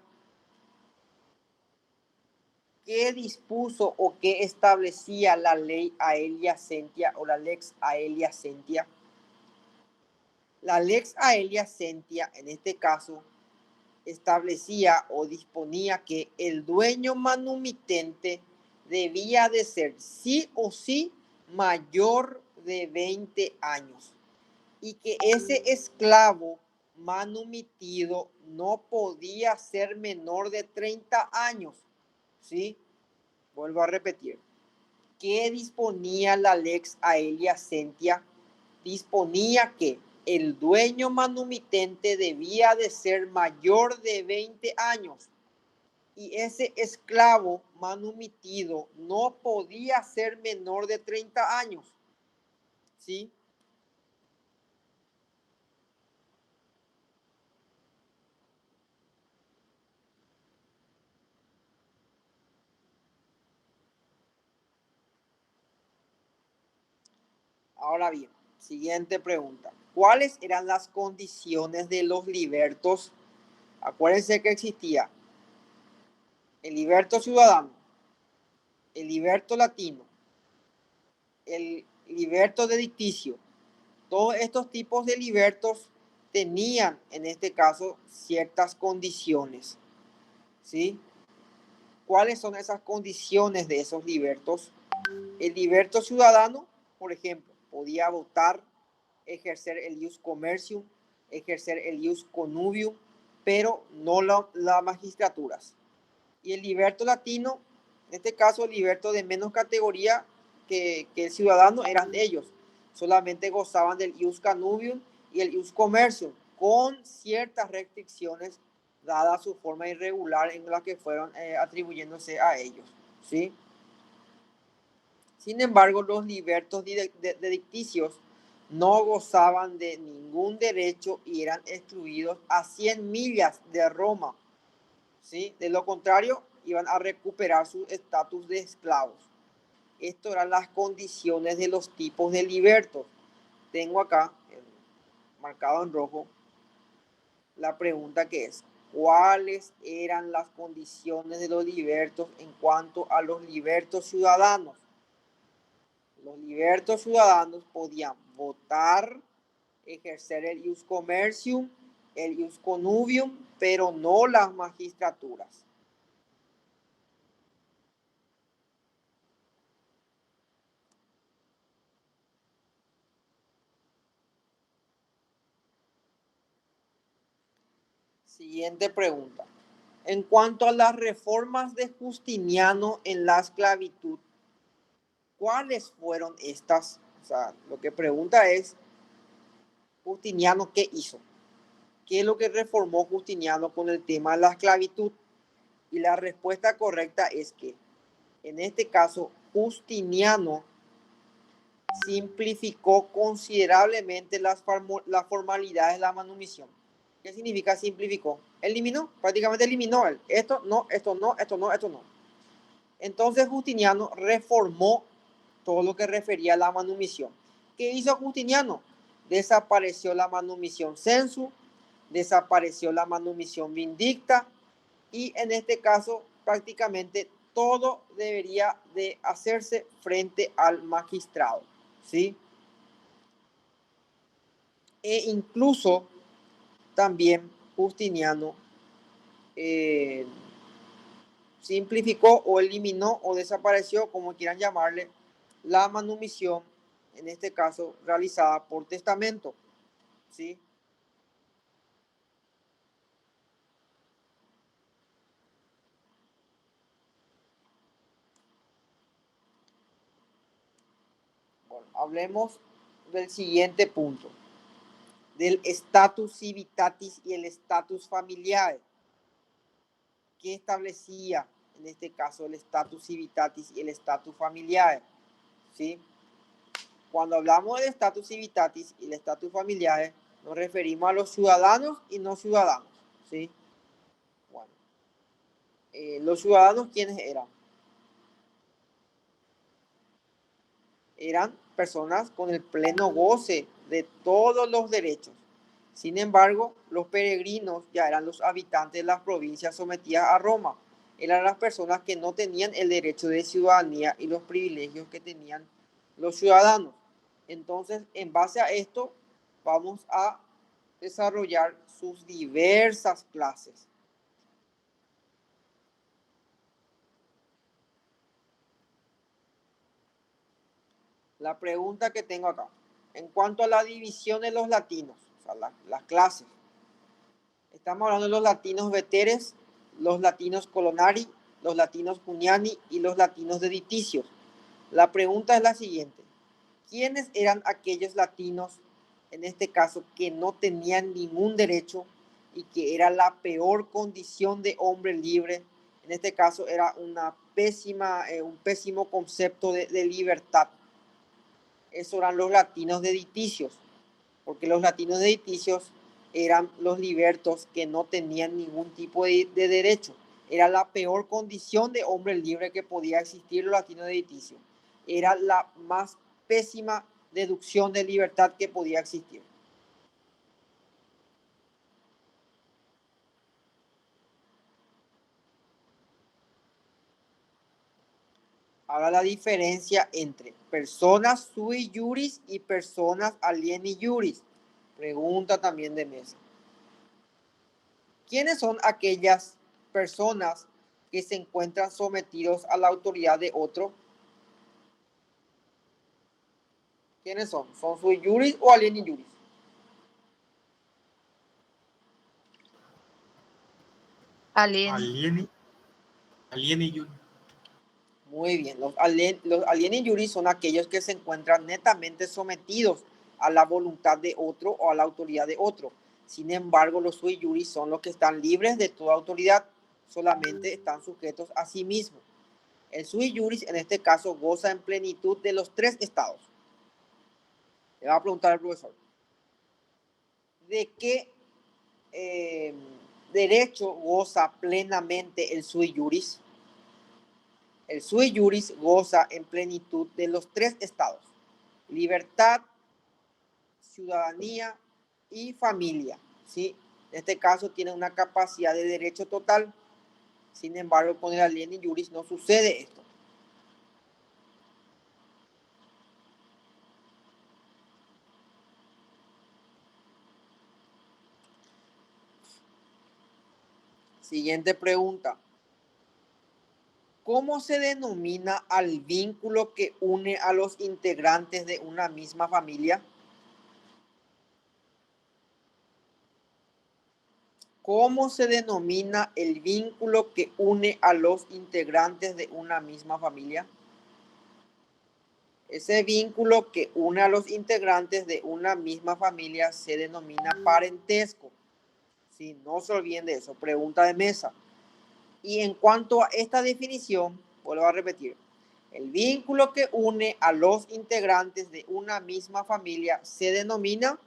¿Qué dispuso o qué establecía la ley Aelia Sentia o la Lex Aelia Sentia? La Lex Aelia Sentia, en este caso, establecía o disponía que el dueño manumitente debía de ser sí o sí mayor de 20 años y que ese esclavo manumitido no podía ser menor de 30 años. ¿Sí? Vuelvo a repetir. ¿Qué disponía la lex Aelia Sentia? Disponía que el dueño manumitente debía de ser mayor de 20 años y ese esclavo manumitido no podía ser menor de 30 años. ¿Sí? Ahora bien, siguiente pregunta. ¿Cuáles eran las condiciones de los libertos? Acuérdense que existía el liberto ciudadano, el liberto latino, el liberto dedicticio. Todos estos tipos de libertos tenían, en este caso, ciertas condiciones. ¿Sí? ¿Cuáles son esas condiciones de esos libertos? El liberto ciudadano, por ejemplo, podía votar, ejercer el ius commercium, ejercer el ius connubium, pero no las magistraturas. Y el liberto latino, en este caso el liberto de menos categoría que el ciudadano, eran ellos. Solamente gozaban del ius connubium y el ius commercium, con ciertas restricciones dada su forma irregular en la que fueron atribuyéndose a ellos. ¿Sí? Sin embargo, los libertos dedicticios no gozaban de ningún derecho y eran excluidos a 100 millas de Roma. ¿Sí? De lo contrario, iban a recuperar su estatus de esclavos. Estas eran las condiciones de los tipos de libertos. Tengo acá, marcado en rojo, la pregunta que es: ¿cuáles eran las condiciones de los libertos en cuanto a los libertos ciudadanos? Los libertos ciudadanos podían votar, ejercer el ius commercium, el ius connubium, pero no las magistraturas. Siguiente pregunta. En cuanto a las reformas de Justiniano en la esclavitud, ¿cuáles fueron estas? O sea, lo que pregunta es, Justiniano, ¿qué hizo? ¿Qué es lo que reformó Justiniano con el tema de la esclavitud? Y la respuesta correcta es que, en este caso, Justiniano simplificó considerablemente las formalidades de la manumisión. ¿Qué significa simplificó? Eliminó, prácticamente eliminó él. Esto no, esto no, esto no, esto no. Entonces Justiniano reformó todo lo que refería a la manumisión. ¿Qué hizo Justiniano? Desapareció la manumisión censu, desapareció la manumisión vindicta y en este caso prácticamente todo debería de hacerse frente al magistrado. ¿Sí? E incluso también Justiniano simplificó o eliminó o desapareció, como quieran llamarle, la manumisión, en este caso realizada por testamento. ¿Sí? Bueno, hablemos del siguiente punto, del status civitatis y el status familiar. ¿Qué establecía en este caso el status civitatis y el status familiar? ¿Sí? Cuando hablamos del status civitatis y el status familiar, nos referimos a los ciudadanos y no ciudadanos. ¿Sí? Bueno, los ciudadanos, ¿quiénes eran? Eran personas con el pleno goce de todos los derechos. Sin embargo, los peregrinos ya eran los habitantes de las provincias sometidas a Roma. Eran las personas que no tenían el derecho de ciudadanía y los privilegios que tenían los ciudadanos. Entonces, en base a esto, vamos a desarrollar sus diversas clases. la pregunta que tengo acá, en cuanto a la división de los latinos, o sea, las clases, estamos hablando de los latinos veteres, los latinos colonari, los latinos cuniani y los latinos dediticios. La pregunta es la siguiente: ¿quiénes eran aquellos latinos, en este caso, que no tenían ningún derecho y que era la peor condición de hombre libre? En este caso era un pésimo concepto de libertad. Esos eran los latinos dediticios, porque los latinos dediticios eran los libertos que no tenían ningún tipo de derecho. Era la peor condición de hombre libre que podía existir los latinos dediticios. Era la más pésima deducción de libertad que podía existir. Ahora la diferencia entre personas sui juris y personas alieni juris. Pregunta también de mesa. ¿Quiénes son aquellas personas que se encuentran sometidos a la autoridad de otro? ¿Quiénes son? ¿Son sui juris o alieni juris? Alieni. Alieni Jun. Muy bien, los alieni juris son aquellos que se encuentran netamente sometidos a la voluntad de otro o a la autoridad de otro. Sin embargo, los sui juris son los que están libres de toda autoridad, solamente están sujetos a sí mismos. El sui juris en este caso goza en plenitud de los 3 estados. Le va a preguntar al profesor, ¿de qué derecho goza plenamente el sui juris? El sui juris goza en plenitud de los 3 estados: libertad, ciudadanía y familia. ¿Sí? En este caso tiene una capacidad de derecho total. Sin embargo, con el alieni juris no sucede esto. Siguiente pregunta. ¿Cómo se denomina al vínculo que une a los integrantes de una misma familia? ¿Cómo se denomina el vínculo que une a los integrantes de una misma familia? Ese vínculo que une a los integrantes de una misma familia se denomina parentesco. Sí, no se olviden de eso. Pregunta de mesa. Y en cuanto a esta definición, vuelvo a repetir. El vínculo que une a los integrantes de una misma familia se denomina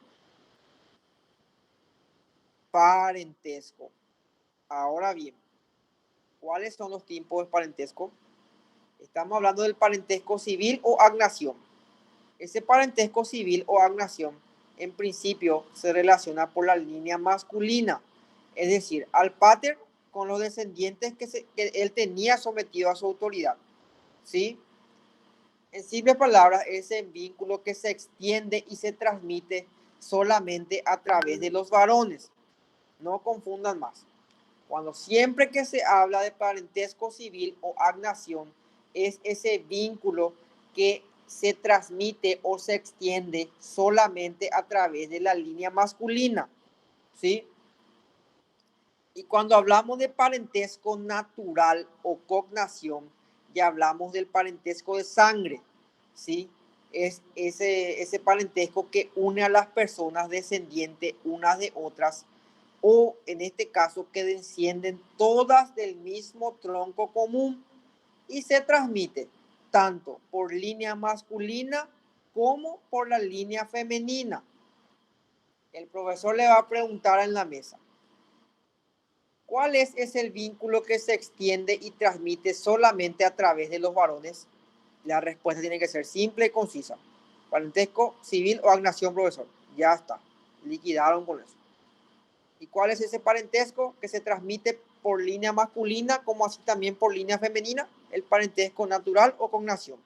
parentesco. Ahora bien, ¿cuáles son los tipos de parentesco? Estamos hablando del parentesco civil o agnación. Ese parentesco civil o agnación, en principio, se relaciona por la línea masculina, es decir, al pater con los descendientes que él tenía sometido a su autoridad. ¿Sí? En simples palabras, es el vínculo que se extiende y se transmite solamente a través de los varones. No confundan más. Cuando siempre que se habla de parentesco civil o agnación, es ese vínculo que se transmite o se extiende solamente a través de la línea masculina. ¿Sí? Y cuando hablamos de parentesco natural o cognación, ya hablamos del parentesco de sangre. ¿Sí? Es ese parentesco que une a las personas descendientes unas de otras, o en este caso que descienden todas del mismo tronco común y se transmite tanto por línea masculina como por la línea femenina. El profesor le va a preguntar en la mesa, ¿cuál es el vínculo que se extiende y transmite solamente a través de los varones? La respuesta tiene que ser simple y concisa. Parentesco civil o agnación, profesor. Ya está. Liquidaron con eso. ¿Y cuál es ese parentesco que se transmite por línea masculina como así también por línea femenina? El parentesco natural o cognación.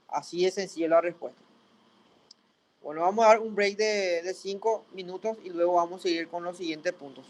Así es sencilla la respuesta. Bueno, vamos a dar un break de 5 minutos y luego vamos a seguir con los siguientes puntos.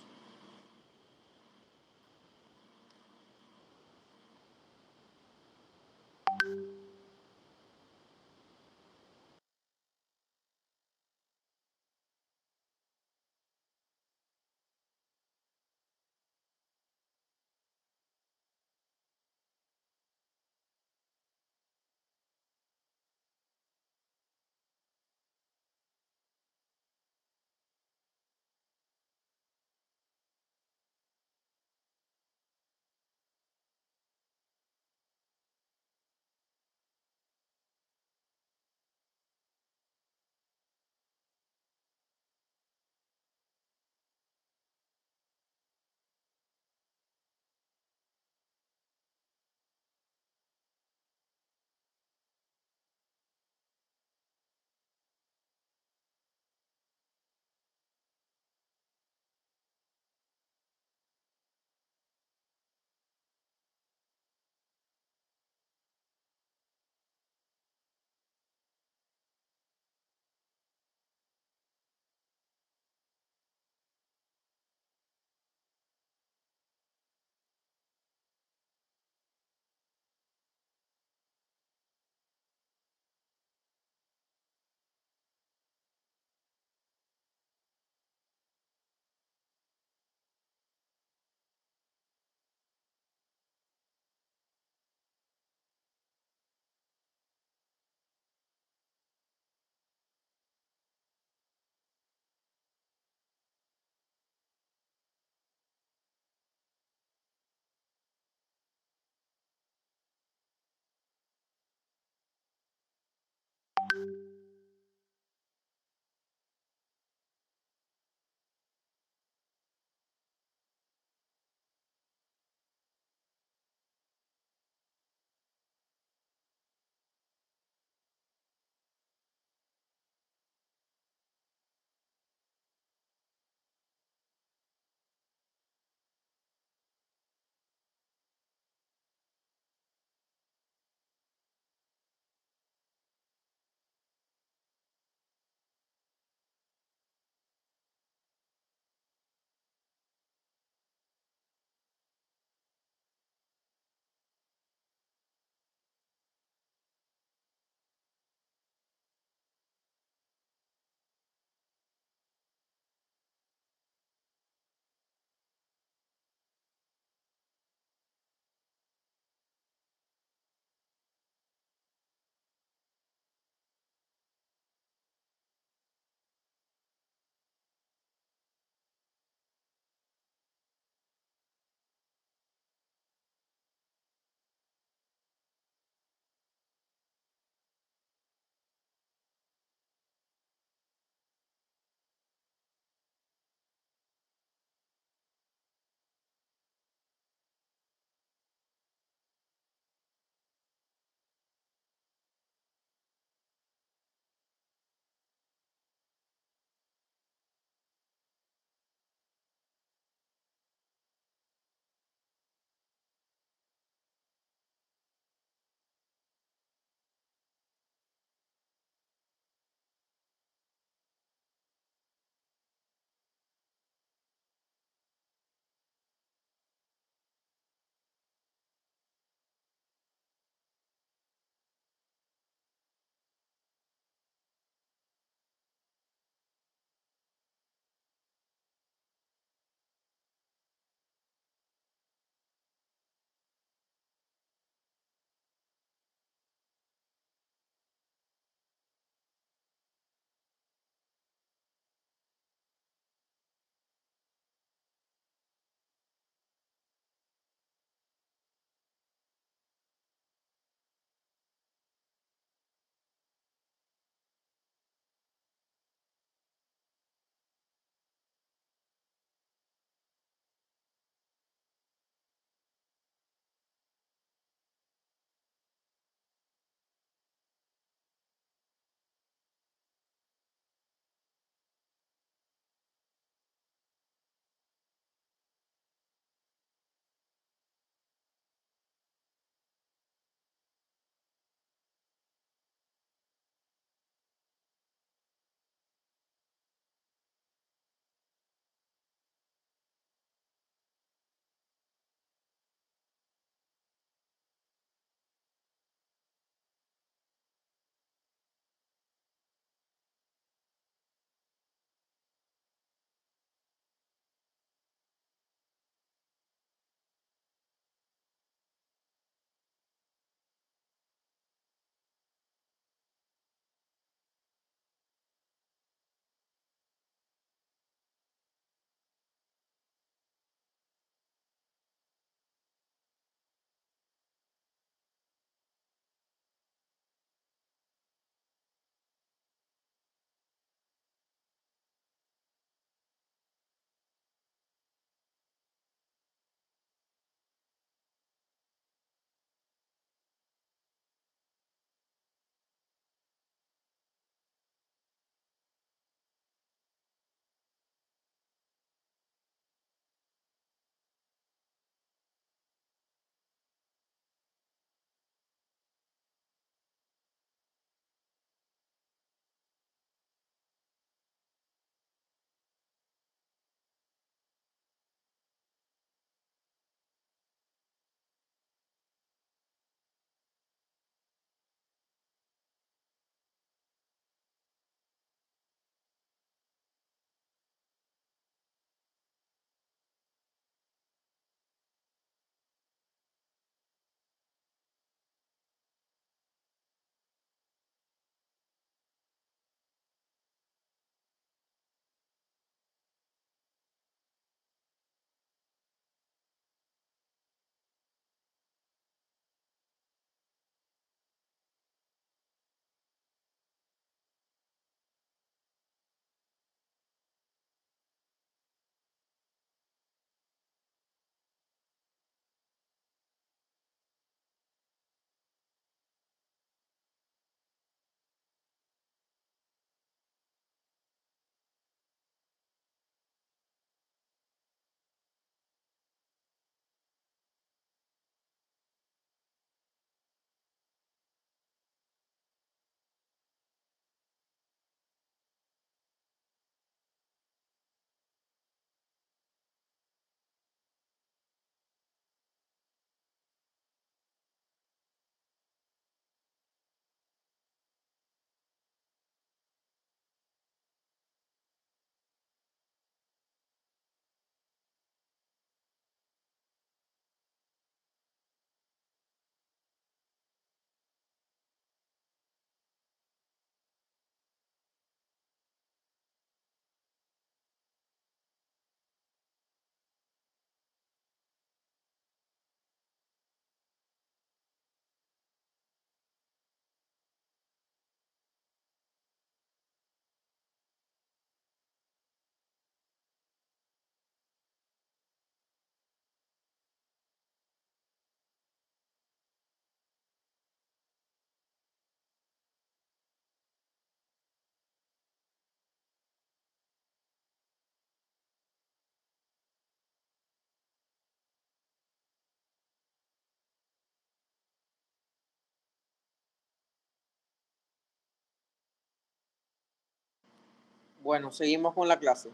Bueno, seguimos con la clase.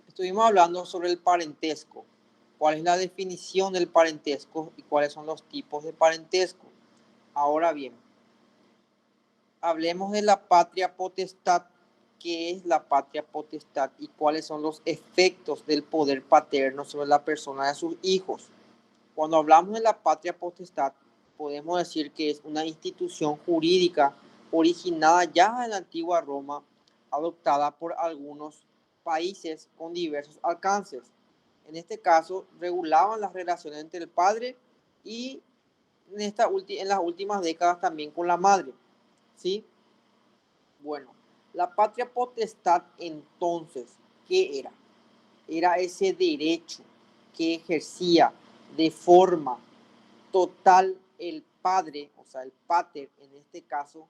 Estuvimos hablando sobre el parentesco. ¿Cuál es la definición del parentesco y cuáles son los tipos de parentesco? Ahora bien, hablemos de la patria potestad. ¿Qué es la patria potestad y cuáles son los efectos del poder paterno sobre la persona de sus hijos? Cuando hablamos de la patria potestad, podemos decir que es una institución jurídica originada ya en la antigua Roma, adoptada por algunos países con diversos alcances. En este caso, regulaban las relaciones entre el padre y en las últimas décadas también con la madre. ¿Sí? Bueno, la patria potestad entonces, ¿qué era? Era ese derecho que ejercía de forma total el padre, o sea, el pater en este caso,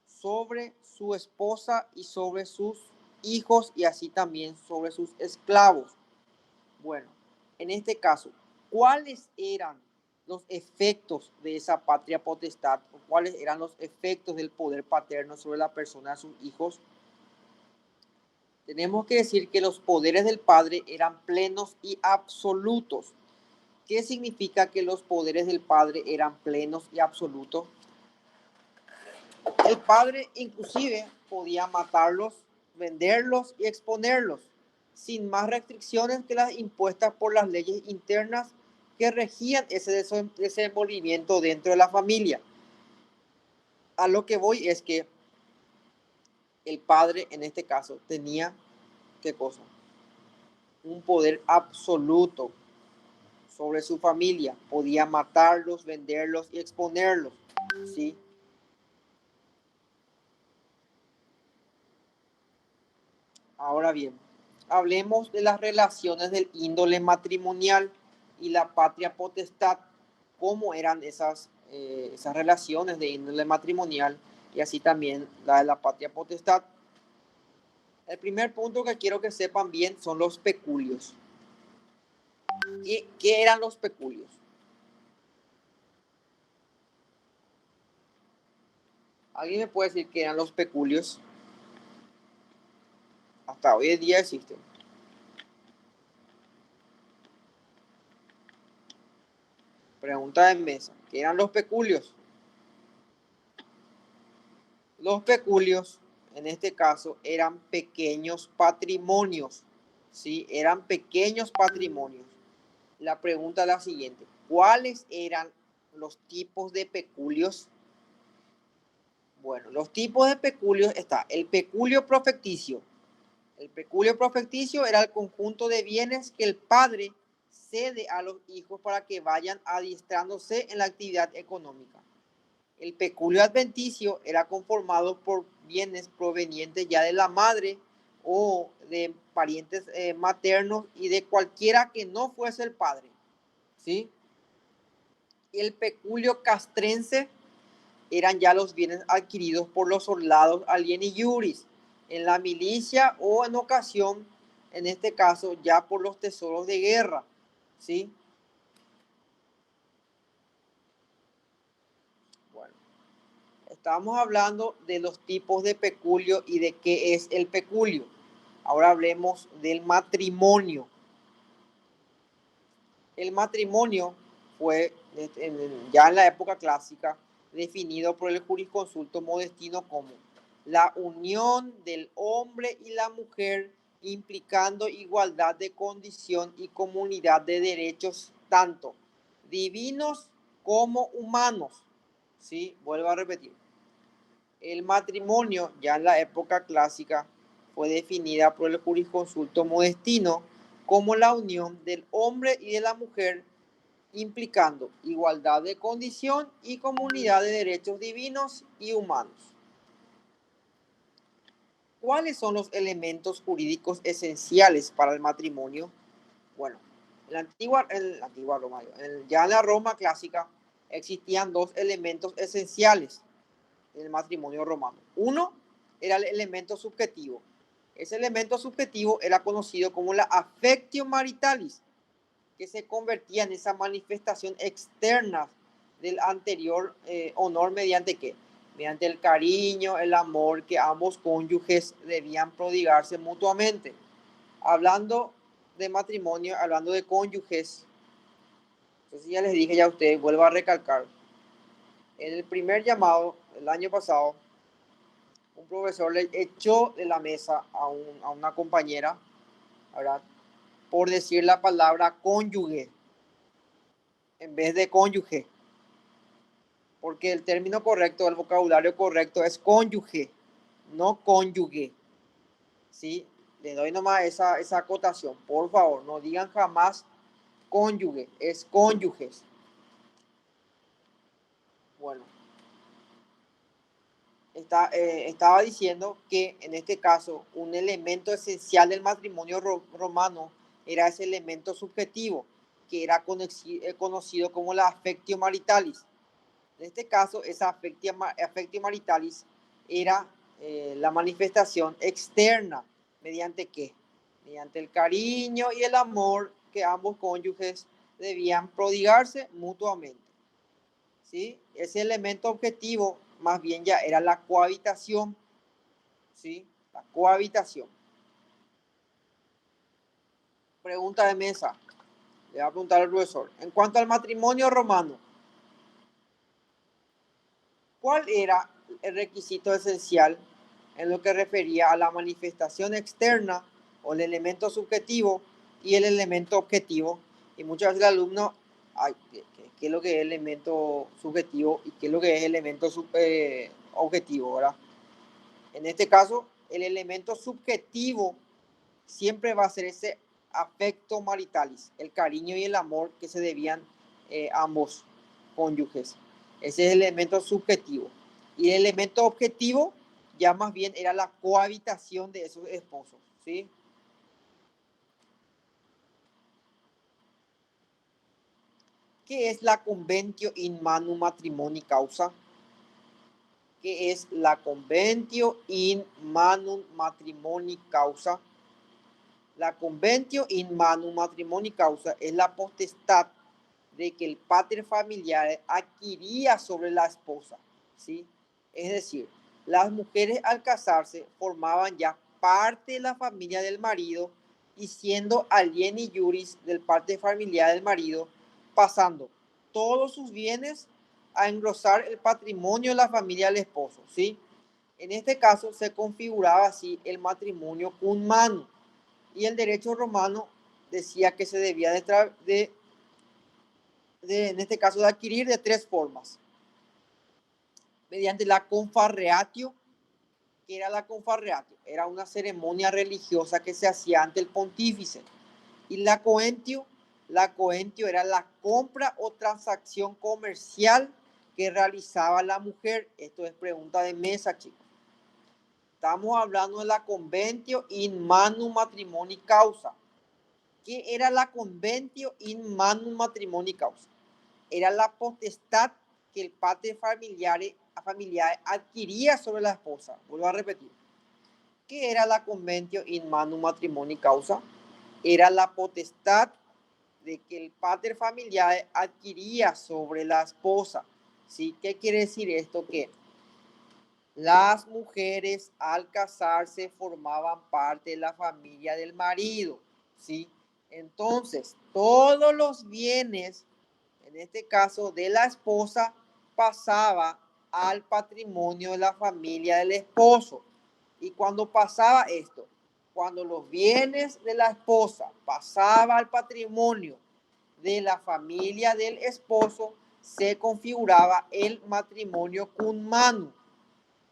sobre su esposa y sobre sus hijos y así también sobre sus esclavos. Bueno, en este caso, ¿cuáles eran los efectos de esa patria potestad o cuáles eran los efectos del poder paterno sobre la persona de sus hijos? Tenemos que decir que los poderes del padre eran plenos y absolutos. ¿Qué significa que los poderes del padre eran plenos y absolutos? El padre inclusive podía matarlos, venderlos y exponerlos, sin más restricciones que las impuestas por las leyes internas que regían ese desenvolvimiento dentro de la familia. A lo que voy es que el padre en este caso tenía, ¿qué cosa? Un poder absoluto sobre su familia. Podía matarlos, venderlos y exponerlos, ¿sí? Ahora bien, hablemos de las relaciones del índole matrimonial y la patria potestad. ¿Cómo eran esas relaciones de índole matrimonial y así también la de la patria potestad? El primer punto que quiero que sepan bien son los peculios. ¿Qué eran los peculios? ¿Alguien me puede decir qué eran los peculios? Hasta hoy en día existen. Pregunta de mesa. ¿Qué eran los peculios? Los peculios, en este caso, eran pequeños patrimonios. ¿Sí? Eran pequeños patrimonios. La pregunta es la siguiente. ¿Cuáles eran los tipos de peculios? Bueno, los tipos de peculios está el peculio profecticio. El peculio profecticio era el conjunto de bienes que el padre cede a los hijos para que vayan adiestrándose en la actividad económica. El peculio adventicio era conformado por bienes provenientes ya de la madre o de parientes maternos y de cualquiera que no fuese el padre, ¿sí? Y el peculio castrense eran ya los bienes adquiridos por los soldados alieni iuris en la milicia o en ocasión, en este caso, ya por los tesoros de guerra, ¿sí? Bueno, estamos hablando de los tipos de peculio y de qué es el peculio. Ahora hablemos del matrimonio. El matrimonio fue, ya en la época clásica, definido por el jurisconsulto Modestino como la unión del hombre y la mujer implicando igualdad de condición y comunidad de derechos tanto divinos como humanos. ¿Sí? Vuelvo a repetir. El matrimonio, ya en la época clásica, fue definida por el jurisconsulto Modestino como la unión del hombre y de la mujer implicando igualdad de condición y comunidad de derechos divinos y humanos. ¿Cuáles son los elementos jurídicos esenciales para el matrimonio? Bueno, en la antigua Roma, ya en la Roma clásica existían dos elementos esenciales en el matrimonio romano. Uno era el elemento subjetivo. Ese elemento subjetivo era conocido como la affectio maritalis, que se convertía en esa manifestación externa del anterior honor mediante ¿qué? mediante el cariño, el amor que ambos cónyuges debían prodigarse mutuamente. Hablando de matrimonio, hablando de cónyuges, entonces ya les dije ya a ustedes, vuelvo a recalcar. En el primer llamado, el año pasado, un profesor le echó de la mesa a una compañera, ¿verdad? Por decir la palabra cónyuge en vez de cónyuge. Porque el término correcto, el vocabulario correcto es cónyuge, no cónyuge. ¿Sí? Le doy nomás esa acotación. Por favor, no digan jamás cónyuge, es cónyuges. Bueno, estaba diciendo que en este caso un elemento esencial del matrimonio romano era ese elemento subjetivo, que era conocido como la affectio maritalis. En este caso, esa affectio maritalis era la manifestación externa. ¿Mediante qué? Mediante el cariño y el amor que ambos cónyuges debían prodigarse mutuamente. ¿Sí? Ese elemento objetivo más bien ya era la cohabitación. ¿Sí? La cohabitación. Pregunta de mesa. Le va a preguntar al profesor. En cuanto al matrimonio romano, ¿cuál era el requisito esencial en lo que refería a la manifestación externa o el elemento subjetivo y el elemento objetivo? Y muchas veces el alumno, ¿qué es lo que es el elemento subjetivo y qué es lo que es el elemento objetivo, ¿verdad? En este caso, el elemento subjetivo siempre va a ser ese affecto maritalis, el cariño y el amor que se debían ambos cónyuges. Ese es el elemento subjetivo. Y el elemento objetivo ya más bien era la cohabitación de esos esposos, ¿sí? ¿Qué es la conventio in manu matrimoni causa? ¿Qué es la conventio in manu matrimoni causa? La conventio in manu matrimoni causa es la potestad de que el pater familiar adquiría sobre la esposa, ¿sí? Es decir, las mujeres al casarse formaban ya parte de la familia del marido y siendo alieni iuris del pater familiar del marido, pasando todos sus bienes a engrosar el patrimonio de la familia del esposo, ¿sí? En este caso se configuraba así el matrimonio cum manu y el derecho romano decía que se debía en este caso de adquirir de tres formas. Mediante la confarreatio. ¿Qué era la confarreatio? Era una ceremonia religiosa que se hacía ante el pontífice. Y la coentio era la compra o transacción comercial que realizaba la mujer. Esto es pregunta de mesa, chicos. Estamos hablando de la conventio in manu matrimoni causa. ¿Qué era la conventio in manu matrimoni causa? Era la potestad que el pater familiar adquiría sobre la esposa. Vuelvo a repetir. ¿Qué era la conventio in manu matrimoni causa? Era la potestad de que el pater familiar adquiría sobre la esposa. ¿Sí? ¿Qué quiere decir esto? Que las mujeres al casarse formaban parte de la familia del marido. ¿Sí? Entonces, todos los bienes, en este caso de la esposa, pasaba al patrimonio de la familia del esposo. Y cuando pasaba esto, cuando los bienes de la esposa pasaban al patrimonio de la familia del esposo, se configuraba el matrimonio cum manu.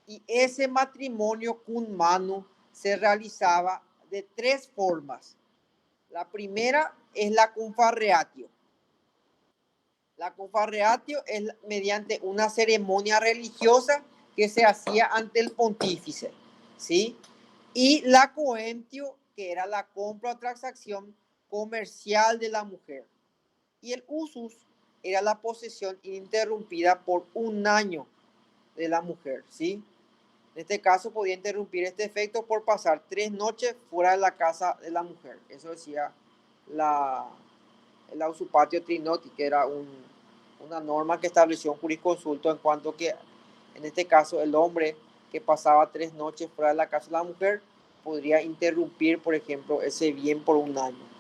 Y ese matrimonio cum manu se realizaba de tres formas. La primera es la confarreatio. La confarreatio es mediante una ceremonia religiosa que se hacía ante el pontífice, ¿sí? Y la coentio, que era la compra o transacción comercial de la mujer. Y el usus era la posesión ininterrumpida por un año de la mujer, ¿sí? En este caso podía interrumpir este efecto por pasar 3 noches fuera de la casa de la mujer. Eso decía el Ausupatio Trinoti, que era una norma que estableció un jurisconsulto en cuanto que En este caso, el hombre que pasaba 3 noches fuera de la casa de la mujer podría interrumpir, por ejemplo, ese bien por un año.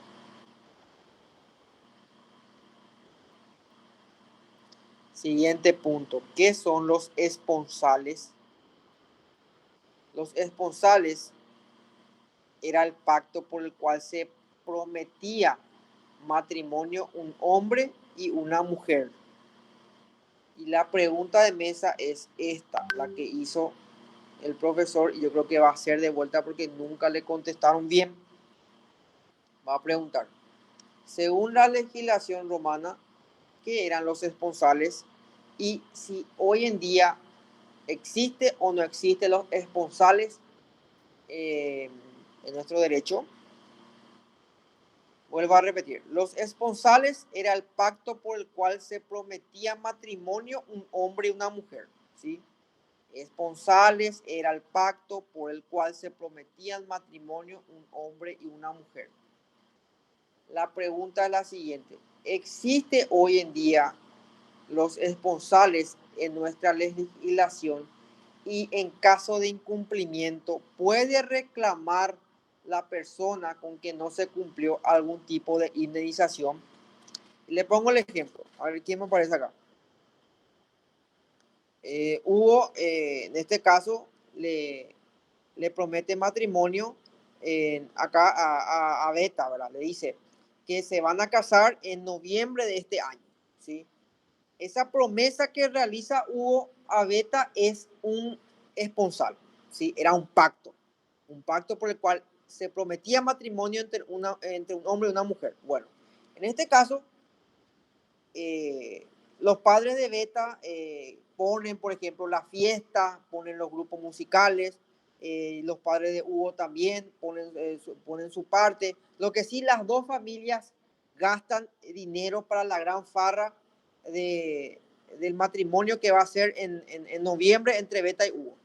Siguiente punto. ¿Qué son los esponsales? Los esponsales era el pacto por el cual se prometía matrimonio un hombre y una mujer. Y la pregunta de mesa es esta, la que hizo el profesor, y yo creo que va a ser de vuelta porque nunca le contestaron bien. Va a preguntar, según la legislación romana, ¿qué eran los esponsales? Y si hoy en día existe o no existe los esponsales en nuestro derecho. Vuelvo a repetir, los esponsales era el pacto por el cual se prometía matrimonio un hombre y una mujer, ¿sí? Esponsales era el pacto por el cual se prometían matrimonio un hombre y una mujer. La pregunta es la siguiente, ¿existe hoy en día los esponsales en nuestra legislación? Y en caso de incumplimiento, ¿puede reclamar la persona con que no se cumplió algún tipo de indemnización? Le pongo el ejemplo, a ver quién me aparece acá. Hugo, en este caso, le promete matrimonio acá a Beta, ¿verdad? Le dice que se van a casar en noviembre de este año, ¿sí? Esa promesa que realiza Hugo a Beta es un esponsal, ¿sí? Era un pacto por el cual se prometía matrimonio entre un hombre y una mujer. Bueno, en este caso, los padres de Beta ponen, por ejemplo, la fiesta, ponen los grupos musicales, los padres de Hugo también ponen su parte. Lo que sí, las dos familias gastan dinero para la gran farra del matrimonio que va a ser en noviembre entre Beta y Hugo.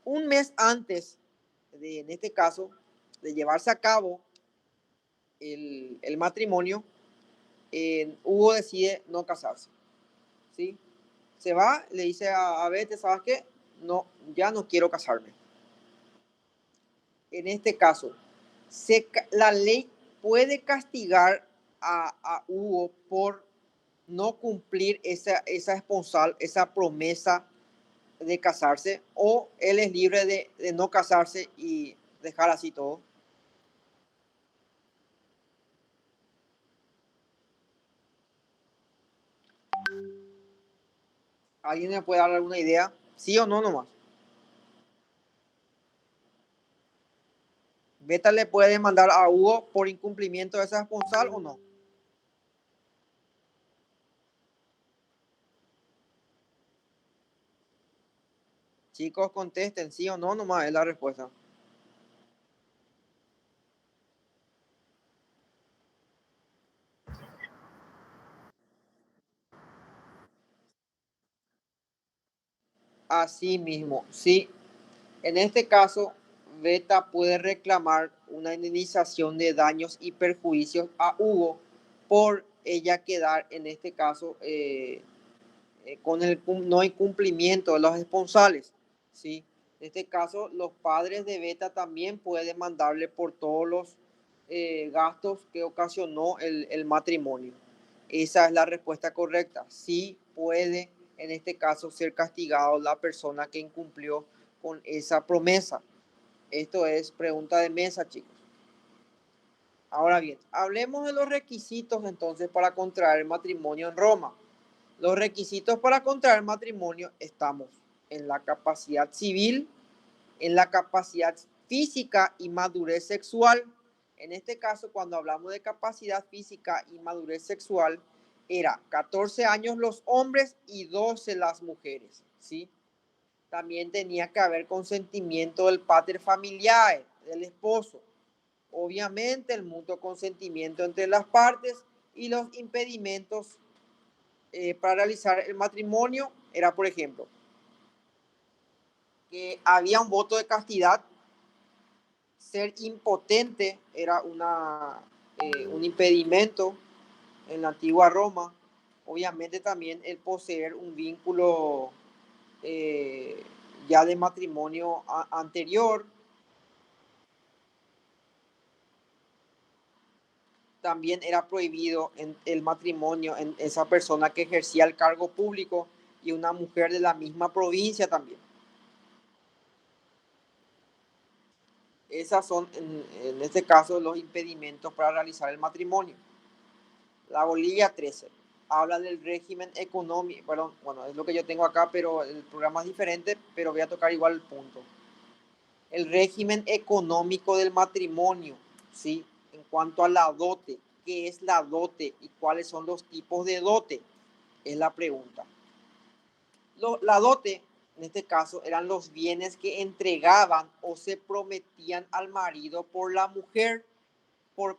Un mes antes, en este caso, de llevarse a cabo el matrimonio, Hugo decide no casarse, ¿sí? Se va, le dice a Bete, ¿sabes qué? No, ya no quiero casarme. En este caso, la ley puede castigar a Hugo por no cumplir esa esponsal, esa promesa de casarse, o él es libre de no casarse y dejar así todo. ¿Alguien me puede dar alguna idea? ¿Sí o no nomás? ¿Beta le puede demandar a Hugo por incumplimiento de esa esponsal o no? Chicos, contesten sí o no nomás es la respuesta. Así mismo, sí. En este caso, Beta puede reclamar una indemnización de daños y perjuicios a Hugo por ella quedar, en este caso, con el no incumplimiento de los esponsales, ¿sí? En este caso, los padres de Beta también pueden demandarle por todos los gastos que ocasionó el matrimonio. Esa es la respuesta correcta. Sí puede, en este caso, ser castigado la persona que incumplió con esa promesa. Esto es pregunta de mesa, chicos. Ahora bien, hablemos de los requisitos entonces para contraer matrimonio en Roma. Los requisitos para contraer matrimonio estamos en la capacidad civil, en la capacidad física y madurez sexual. En este caso, cuando hablamos de capacidad física y madurez sexual, era 14 años los hombres y 12 las mujeres, ¿sí? También tenía que haber consentimiento del pater familiae, del esposo. Obviamente, el mutuo consentimiento entre las partes y los impedimentos para realizar el matrimonio era, por ejemplo, que había un voto de castidad, ser impotente era un impedimento en la antigua Roma, obviamente también el poseer un vínculo ya de matrimonio anterior. También era prohibido el matrimonio en esa persona que ejercía el cargo público y una mujer de la misma provincia también. Esas son, en este caso, los impedimentos para realizar el matrimonio. La bolilla 13 habla del régimen económico. Perdón, bueno, es lo que yo tengo acá, pero el programa es diferente, pero voy a tocar igual el punto. El régimen económico del matrimonio, ¿sí? En cuanto a la dote, ¿qué es la dote y cuáles son los tipos de dote? Es la pregunta. La dote, en este caso, eran los bienes que entregaban o se prometían al marido por la mujer por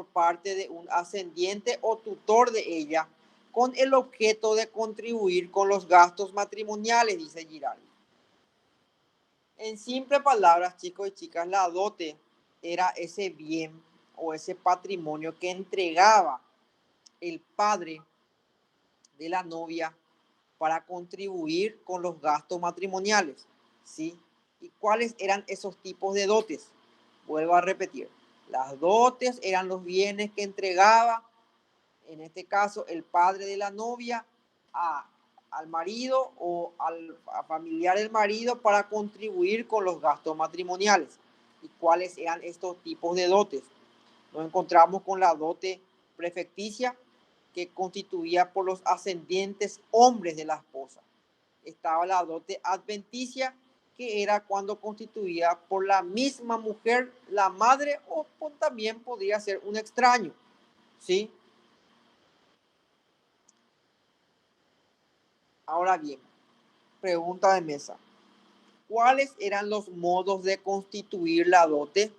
parte de un ascendiente o tutor de ella, con el objeto de contribuir con los gastos matrimoniales, dice Giraldi. En simples palabras, chicos y chicas, la dote era ese bien o ese patrimonio que entregaba el padre de la novia para contribuir con los gastos matrimoniales, ¿sí? ¿Y cuáles eran esos tipos de dotes? Vuelvo a repetir. Las dotes eran los bienes que entregaba, en este caso, el padre de la novia al marido o al familiar del marido para contribuir con los gastos matrimoniales. ¿Y cuáles eran estos tipos de dotes? Nos encontramos con la dote prefecticia, que constituía por los ascendientes hombres de la esposa. Estaba la dote adventicia, que era cuando constituía por la misma mujer, la madre, o también podría ser un extraño, ¿sí? Ahora bien, pregunta de mesa. ¿Cuáles eran los modos de constituir la dote?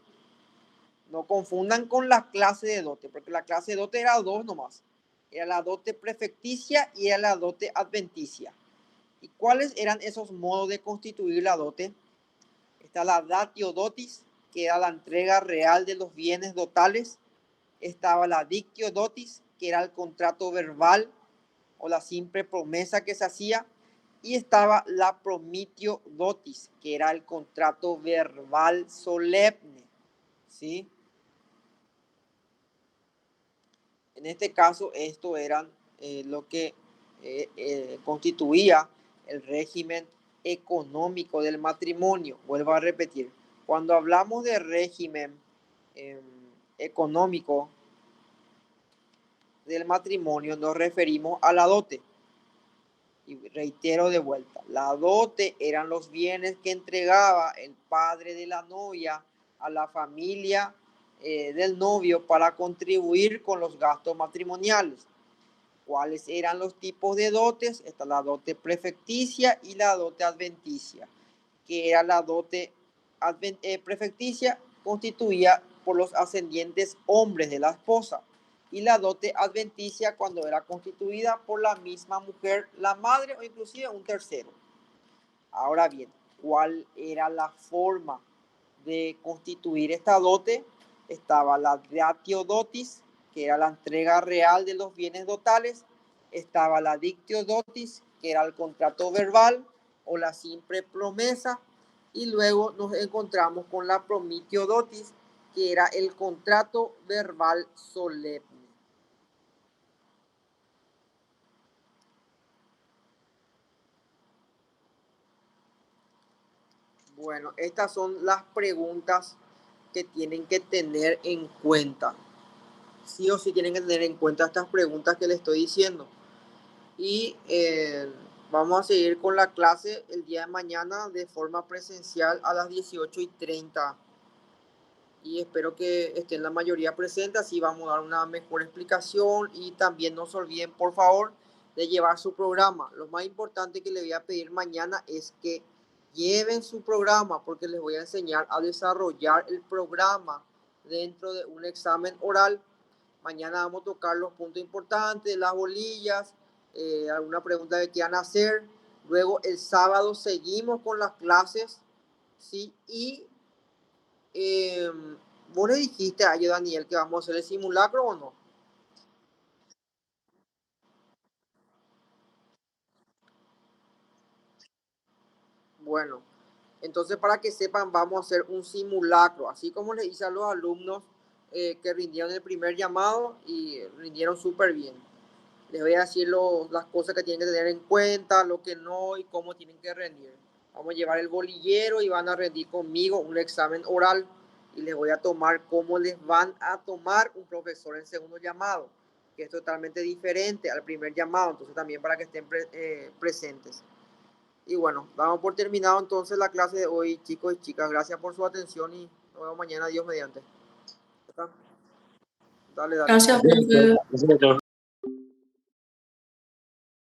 No confundan con la clase de dote, porque la clase de dote era dos nomás. Era la dote prefecticia y era la dote adventicia. ¿Y cuáles eran esos modos de constituir la dote? Está la datio dotis, que era la entrega real de los bienes dotales. Estaba la dictio dotis, que era el contrato verbal o la simple promesa que se hacía. Y estaba la promitio dotis, que era el contrato verbal solemne, ¿sí? En este caso, esto eran lo que constituía el régimen económico del matrimonio. Vuelvo a repetir, cuando hablamos de régimen económico del matrimonio, nos referimos a la dote. Y reitero de vuelta, la dote eran los bienes que entregaba el padre de la novia a la familia del novio para contribuir con los gastos matrimoniales. ¿Cuáles eran los tipos de dotes? Está la dote prefecticia y la dote adventicia. Que era la dote prefecticia, constituía por los ascendientes hombres de la esposa. Y la dote adventicia, cuando era constituida por la misma mujer, la madre o inclusive un tercero. Ahora bien, ¿cuál era la forma de constituir esta dote? Estaba la datio dotis, que era la entrega real de los bienes dotales. Estaba la dictio dotis, que era el contrato verbal o la simple promesa. Y luego nos encontramos con la promitio dotis, que era el contrato verbal solemne. Bueno, estas son las preguntas que tienen que tener en cuenta. Sí o sí tienen que tener en cuenta estas preguntas que les estoy diciendo. Y vamos a seguir con la clase el día de mañana de forma presencial a las 18:30. Y espero que estén la mayoría presente, así vamos a dar una mejor explicación. Y también no se olviden, por favor, de llevar su programa. Lo más importante que les voy a pedir mañana es que lleven su programa, porque les voy a enseñar a desarrollar el programa dentro de un examen oral. Mañana vamos a tocar los puntos importantes, las bolillas, alguna pregunta que quieran hacer. Luego el sábado seguimos con las clases, ¿sí? Y vos le dijiste a Daniel, que vamos a hacer el simulacro o no. Bueno, entonces para que sepan, vamos a hacer un simulacro, así como les hice a los alumnos que rindieron el primer llamado y rindieron súper bien. Les voy a decir las cosas que tienen que tener en cuenta, lo que no y cómo tienen que rendir. Vamos a llevar el bolillero y van a rendir conmigo un examen oral y les voy a tomar cómo les van a tomar un profesor en segundo llamado, que es totalmente diferente al primer llamado, entonces también para que estén presentes. Y bueno, damos por terminado entonces la clase de hoy, chicos y chicas. Gracias por su atención y nos vemos mañana, Dios mediante. Dale. Gracias, profe. Sí, doctor.